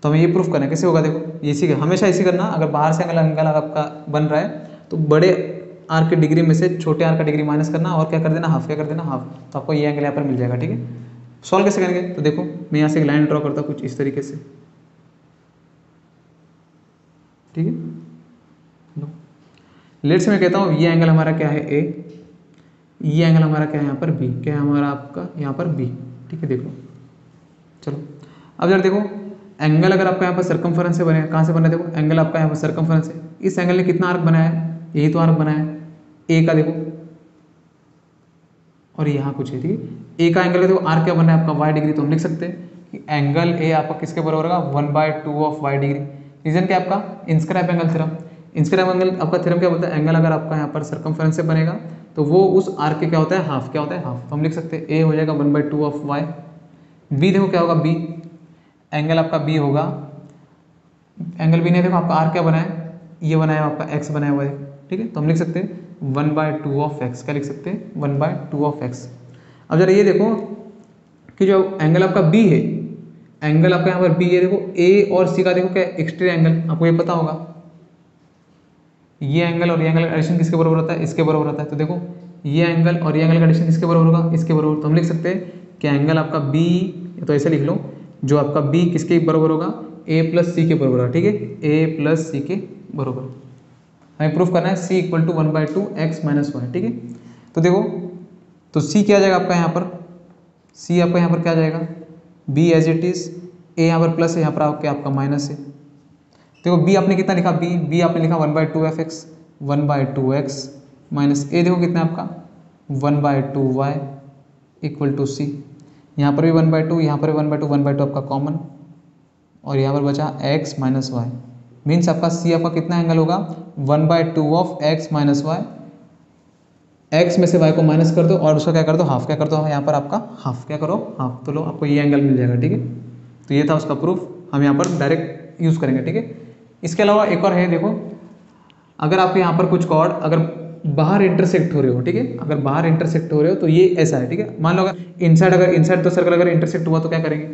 तो हमें ये प्रूफ करना है, कैसे होगा देखो, ये इसी हमेशा इसी करना, अगर बाहर से एंगल आपका बन रहा है तो बड़े आर्क के डिग्री में से छोटे आर्क का डिग्री माइनस करना और क्या कर देना हाफ, क्या कर देना हाफ, तो आपको ये एंगल यहाँ पर मिल जाएगा, ठीक है। सॉल्व कैसे करेंगे, तो देखो मैं यहाँ से एक लाइन ड्रॉ करता हूँ कुछ इस तरीके से, ठीक है। लो लेट से मैं कहता हूँ ये एंगल हमारा क्या है ए, ये एंगल हमारा क्या है यहाँ पर बी, क्या है हमारा आपका यहाँ पर बी, ठीक है। देख लो चलो अब जरा देखो एंगल अगर आपका यहाँ पर सर्कमफरेंस से बने, कहाँ से बना है देखो, एंगल आपका यहाँ पर सर्कमफरेंस है, इस एंगल ने कितना आर्क बनाया है, यही तो आर्क बनाया है ए का, देखो और यहाँ कुछ है, ठीक है। ए का एंगल देखो आर्क क्या बना है आपका y डिग्री, तो हम लिख सकते हैं कि एंगल ए आपका किसके बराबर होगा 1/2 ऑफ y डिग्री। रीजन क्या आपका inscribe angle theorem, inscribe angle आपका थ्योरम क्या बोलता है, एंगल अगर आपका यहाँ पर सर्कमफेरेंस से बनेगा तो वो उस आर्क के क्या होता है, हाफ। क्या होता है, हाफ। तो हम लिख सकते हैं ए हो जाएगा 1/2 ऑफ वाई। बी देखो क्या होगा, बी एंगल आपका बी होगा, एंगल बी नहीं देखो आपका आर्क क्या बना है, ये बनाया आपका एक्स बनाया हुआ है, ठीक है। तो हम लिख सकते हैं 1/2 ऑफ एक्स। क्या लिख सकते हैं, 1/2 ऑफ एक्स। अब जरा ये देखो कि जो एंगल आपका बी है, एंगल आपका यहाँ पर बी है, देखो ए और सी का देखो क्या एक्सटीरियर एंगल, आपको ये पता होगा। ये एंगल और ये एंगल का एडिशन किसके बराबर होता है, इसके बराबर होता है। तो देखो ये एंगल और ये एंगल का एडिशन किसके बराबर होगा, इसके बराबर। तो हम लिख सकते हैं कि एंगल आपका बी, तो ऐसे लिख लो, जो आपका बी किसके बराबर होगा, ए प्लस सी के बराबर होगा, ठीक है, ए प्लस सी के बराबर। हमें प्रूफ करना है C equal to 1/2 x minus y, ठीक है। तो देखो, तो सी क्या आ जाएगा आपका यहाँ पर, सी आपका यहाँ पर क्या आ जाएगा, बी एज इट इज, ए यहाँ पर प्लस है, यहाँ पर आपका माइनस है। देखो बी आपने कितना लिखा, बी आपने लिखा 1/2 एफ एक्स, 1/2 एक्स माइनस ए देखो कितना है आपका 1/2 वाई इक्वल टू सी। यहाँ पर भी 1/2, यहाँ पर भी 1/2, 1/2 आपका कॉमन, और यहाँ पर बचा एक्स माइनस वाई। मीन्स आपका सी आपका कितना एंगल होगा, 1/2 of x minus y. X में से वाई को माइनस कर दो और उसका क्या कर दो, हाफ। क्या कर दो यहाँ पर आपका हाफ, क्या करो हाफ, तो लो आपको ये एंगल मिल जाएगा, ठीक है। तो ये था उसका प्रूफ, हम यहाँ पर डायरेक्ट यूज़ करेंगे, ठीक है। इसके अलावा एक और है, देखो अगर आपके यहाँ पर कुछ कॉर्ड अगर बाहर इंटरसेक्ट हो रहे हो, ठीक है, अगर बाहर इंटरसेक्ट हो रहे हो तो ये ऐसा है, ठीक है। मान लो अगर इनसाइड द सर्कल अगर इंटरसेक्ट हुआ तो क्या करेंगे,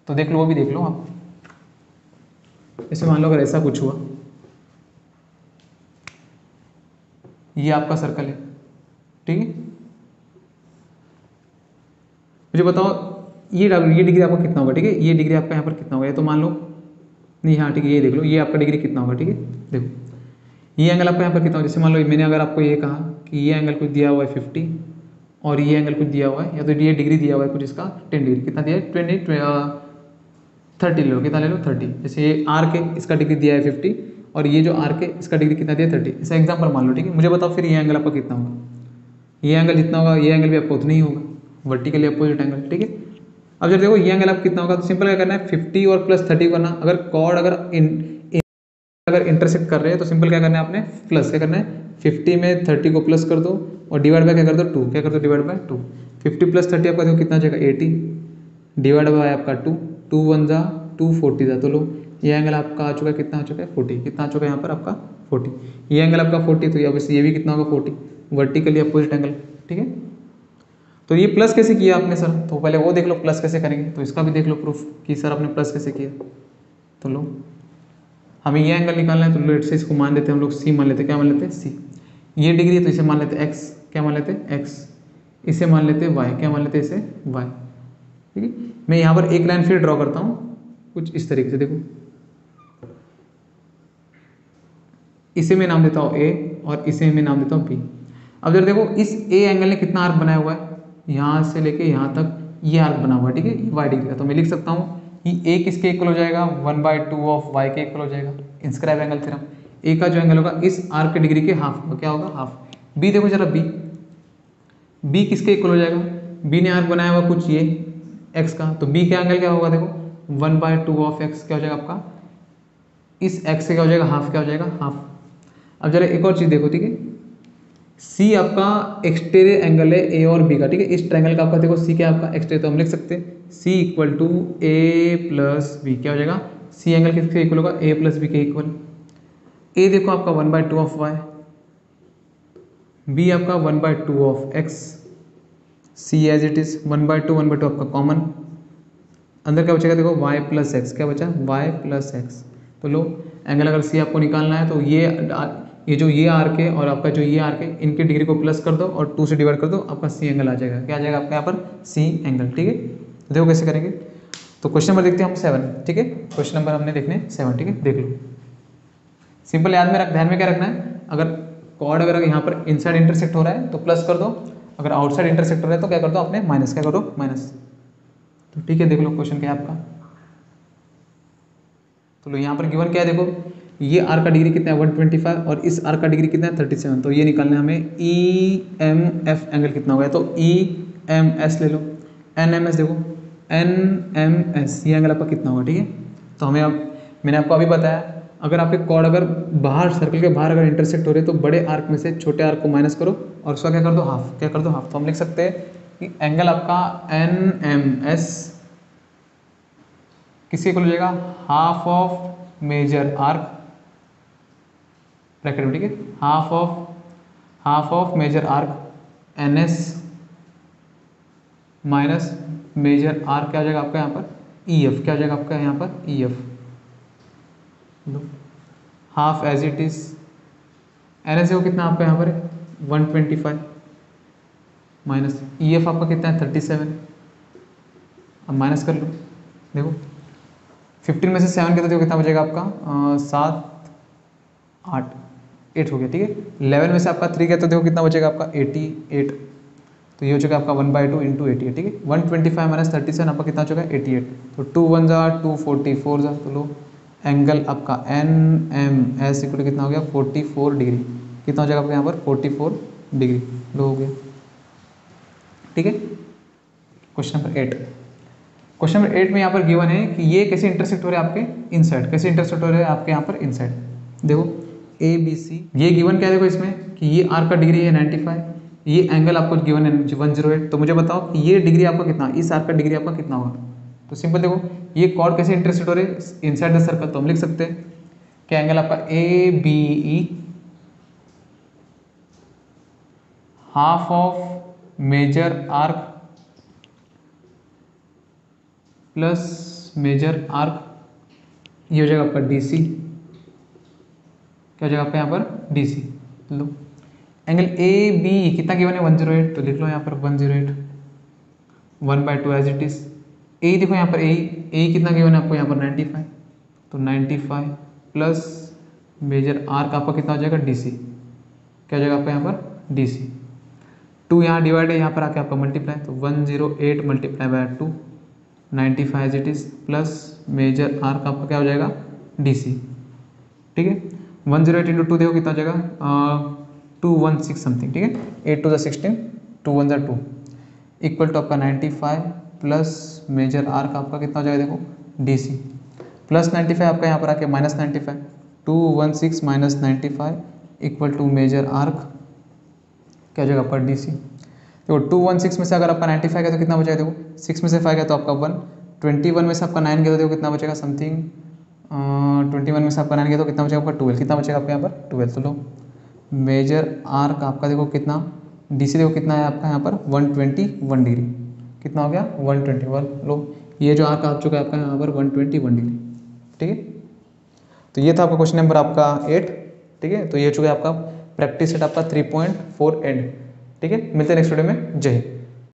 तो देख लो, वो भी देख लो आप। जैसे मान लो अगर ऐसा कुछ हुआ, ये आपका सर्कल है, ठीक है। मुझे बताओ ये डिग्री आपका कितना होगा, ठीक है, ये डिग्री आपका यहाँ पर कितना होगा, ये तो मान लो नहीं, हाँ ठीक है, ये देख लो ये आपका डिग्री कितना होगा, ठीक है। देखो ये एंगल आपका यहाँ पर कितना होगा, जैसे मान लो मैंने अगर आपको ये कहा कि ये एंगल कुछ दिया हुआ है 50 और ये एंगल कुछ दिया हुआ है, या तो ये डिग्री दिया हुआ है कुछ इसका 10 डिग्री, कितना दिया है 30 ले लो, कितना ले लो 30। जैसे ये आर्क है, इसका डिग्री दिया है 50 और ये जो आर्क है इसका डिग्री कितना दिया है 30, ऐसा एग्जाम्पल मान लो, ठीक है। मुझे बताओ फिर ये एंगल आपका कितना होगा, ये एंगल जितना होगा ये एंगल भी आपको उतना ही होगा, वर्टिकली अपोजिट एंगल, ठीक है। अब जब देखो ये एंगल आप कितना होगा, तो सिंपल क्या करना है 50 और प्लस 30 करना। अगर कॉर्ड अगर इंटरसेक्ट कर रहे हैं तो सिंपल क्या करना है आपने, प्लस क्या करना है, 50 में 30 को प्लस कर दो और डिवाइड बाय क्या कर दो 2, क्या कर दो डिवाइड बाय 2। 50 प्लस 30 आपका देखो कितना आ जाएगा 80, डिवाइड बाय आपका 2, 2 1 जा 2 40 जा, तो लो ये एंगल आपका आ चुका है, कितना आ चुका है 40, कितना आ चुका है यहाँ पर आपका 40। ये एंगल आपका 40, तो ऑब्वियसली ये भी कितना होगा 40, वर्टिकली अपोजिट एंगल, ठीक है। तो ये प्लस कैसे किया आपने सर, तो पहले वो देख लो प्लस कैसे करेंगे, तो इसका भी देख लो प्रूफ कि सर आपने प्लस कैसे किया। तो लो हमें ये एंगल निकालना है, तो लेट से इसको मान लेते हैं हम लोग सी मान लेते हैं, क्या मान लेते हैं सी। ये डिग्री है तो इसे मान लेते हैं एक्स, क्या मान लेते हैं एक्स। इसे मान लेते हैं वाई, क्या मान लेते हैं इसे वाई, ठीक है। मैं यहाँ पर एक लाइन फिर ड्रॉ करता हूँ कुछ इस तरीके से, देखो इसे मैं नाम देता हूँ ए और इसे मैं नाम देता हूँ बी। अब जरा देखो इस ए एंगल ने कितना आर्क बनाया हुआ है, यहाँ से लेके यहाँ तक ये आर्क बना हुआ है, ठीक है, वाई डिग्री का। तो मैं लिख सकता हूँ कि ए किसके इक्वल हो जाएगा, 1/2 ऑफ वाई के इक्वल हो जाएगा, इंस्क्राइब एंगल थ्योरम। ए का जो एंगल होगा इस आर्क की डिग्री के हाफ होगा, क्या होगा हाफ। बी देखो जरा बी किसके इक्वल हो जाएगा, बी ने आर्क बनाया हुआ कुछ ये एक्स का, तो बी का एंगल क्या होगा, देखो 1/2 ऑफ एक्स क्या हो जाएगा आपका, इस एक्स से क्या हो जाएगा हाफ, क्या हो जाएगा हाफ। अब जरा एक और चीज़ देखो, ठीक है, सी आपका एक्सटीरियर एंगल है ए और बी का, ठीक है। इस ट्रायंगल का आपका देखो सी क्या आपका एक्सटीरियर, तो हम लिख सकते हैं C equal to A plus B, क्या हो जाएगा सी एंगल किसके इक्वल होगा, ए प्लस बी के इक्वल। ए देखो आपका 1/2 ऑफ वाई, बी आपका 1/2 of x, C as it is 1/2 आपका कॉमन, अंदर क्या बचेगा देखो y प्लस एक्स, क्या बचा y प्लस एक्स। तो लो एंगल अगर सी आपको निकालना है तो ये जो ये आर्क है और आपका जो ये आर्क है इनकी डिग्री को प्लस कर दो और 2 से डिवाइड कर दो, आपका सी एंगल आ जाएगा, क्या आ जाएगा आपका यहाँ पर सी एंगल, ठीक है। देखो कैसे करेंगे, तो क्वेश्चन नंबर देखते हैं हम 7, ठीक है। क्वेश्चन नंबर हमने देखने 7, ठीक है, देख लो। सिंपल ध्यान में क्या रखना है, अगर कॉर्ड अगर यहाँ पर इनसाइड इंटरसेक्ट हो रहा है तो प्लस कर दो, अगर आउटसाइड इंटरसेक्ट हो रहा है तो क्या कर दो आपने माइनस, क्या करो माइनस। तो ठीक है, देख लो क्वेश्चन क्या है आपका। तो लो यहाँ पर गिवन क्या है, देखो ये आर का डिग्री कितना है 125 और इस आर का डिग्री कितना है 37, तो ये निकालना है हमें ई एम एफ एंगल कितना होगा, तो ई एम एस ले लो, एन एम एस देखो एन एम एस, ये एंगल आपका कितना होगा, ठीक है। तो हमें अब मैंने आपको अभी बताया, अगर आपके कॉर्ड अगर बाहर सर्कल के बाहर अगर इंटरसेक्ट हो रहे हैं तो बड़े आर्क में से छोटे आर्क को माइनस करो और उसका क्या कर दो हाफ, क्या कर दो हाफ। तो हम लिख सकते हैं कि एंगल आपका एन एम एस किसी को लीजिएगा half of major arc bracket में, ठीक है, half of major arc N S minus major arc क्या हो जाएगा आपका यहाँ पर ई एफ, क्या हो जाएगा आपका यहाँ पर E F, half as it is N S कितना आपका यहाँ पर 125 माइनस ई एफ आपका कितना है 37। अब माइनस कर लो, देखो 15 में से 7 के तो कितना बचेगा आपका 7 8 8 हो गया, ठीक है। 11 में से आपका 3 के तो देखो कितना बचेगा आपका 88, तो ये हो चुका आपका 1/2 इंटू 88, ठीक है। 125 माइनस 37 आपका कितना हो चुका है 88, तो 2 1 जा 2 44 जा, तो लो एंगल आपका एन एम एस इक्वल कितना हो गया 44 डिग्री, कितना हो जाएगा आपका यहाँ पर 44 डिग्री, लो हो गया, ठीक है। क्वेश्चन नंबर 8, क्वेश्चन नंबर 8 में यहाँ पर गिवन है कि ये कैसे इंटरसेक्ट हो रहे हैं आपके इनसाइड, कैसे इंटरसेक्ट हो रहे हैं आपके यहाँ पर इनसाइड। देखो ए बी सी ये गिवन क्या है, देखो इसमें कि ये आर का डिग्री है 95, ये एंगल आपको गिवन है 108, तो मुझे बताओ कि ये डिग्री आपका कितना, इस आर का डिग्री आपका कितना होगा। तो सिंपल देखो ये कॉर्ड कैसे इंटरसेक्ट हो रहे हैं इनसाइड द सर्कल, तो हम लिख सकते हैं कि एंगल आपका A B E half of major arc plus major arc, ये हो जाएगा आपका डीसी, क्या हो जाएगा आपका यहाँ पर डीसी। लो एंगल ए बी कितना गिवन है 108, तो लिख लो यहाँ पर 108 1/2 एज इट इज। ए देखो यहाँ पर ए कितना गिवन है आपको यहाँ पर 95, तो 95 प्लस मेजर आर्क आपका कितना हो जाएगा डीसी, क्या हो जाएगा आपका यहाँ पर डीसी। 2 यहाँ डिवाइड है, यहाँ पर आके आपका मल्टीप्लाई, तो 108 multiply by 2 95 as it is plus major arc आपका क्या हो जाएगा डीसी, ठीक है। 108 इंटू 2 देखो कितना हो जाएगा 216 समथिंग, ठीक है। 8 2 16 2 1 2 इक्वल टू आपका 95 प्लस मेजर आर्क आपका कितना हो जाएगा देखो डीसी प्लस 95 आपका यहाँ पर आके minus 95, 216 minus 95 equal to major arc क्या हो जाएगा आपका डीसी। देखो 216 में से अगर आपका 95 गया तो कितना बचेगा, देखो 6 में से 5 गया तो आपका 1, 21 में से आपका 9 गया तो देखो कितना बचेगा समथिंग 21 में से आपका 9 गया तो कितना बचेगा आपका 12, कितना बचेगा आपका यहाँ पर 12। तो लो मेजर आर्क आपका देखो कितना डीसी देखो कितना है आपका यहाँ पर 121 डिग्री, कितना हो गया 121। लो ये जो आर्क आ चुका है आपका यहाँ पर 121 डिग्री, ठीक है। तो ये था आपका क्वेश्चन नंबर आपका 8, ठीक है। तो ये चुका है आपका प्रैक्टिस सेट आपका 3.4 एंड, ठीक है। मिलते हैं नेक्स्ट वीडियो में, जय हिंद।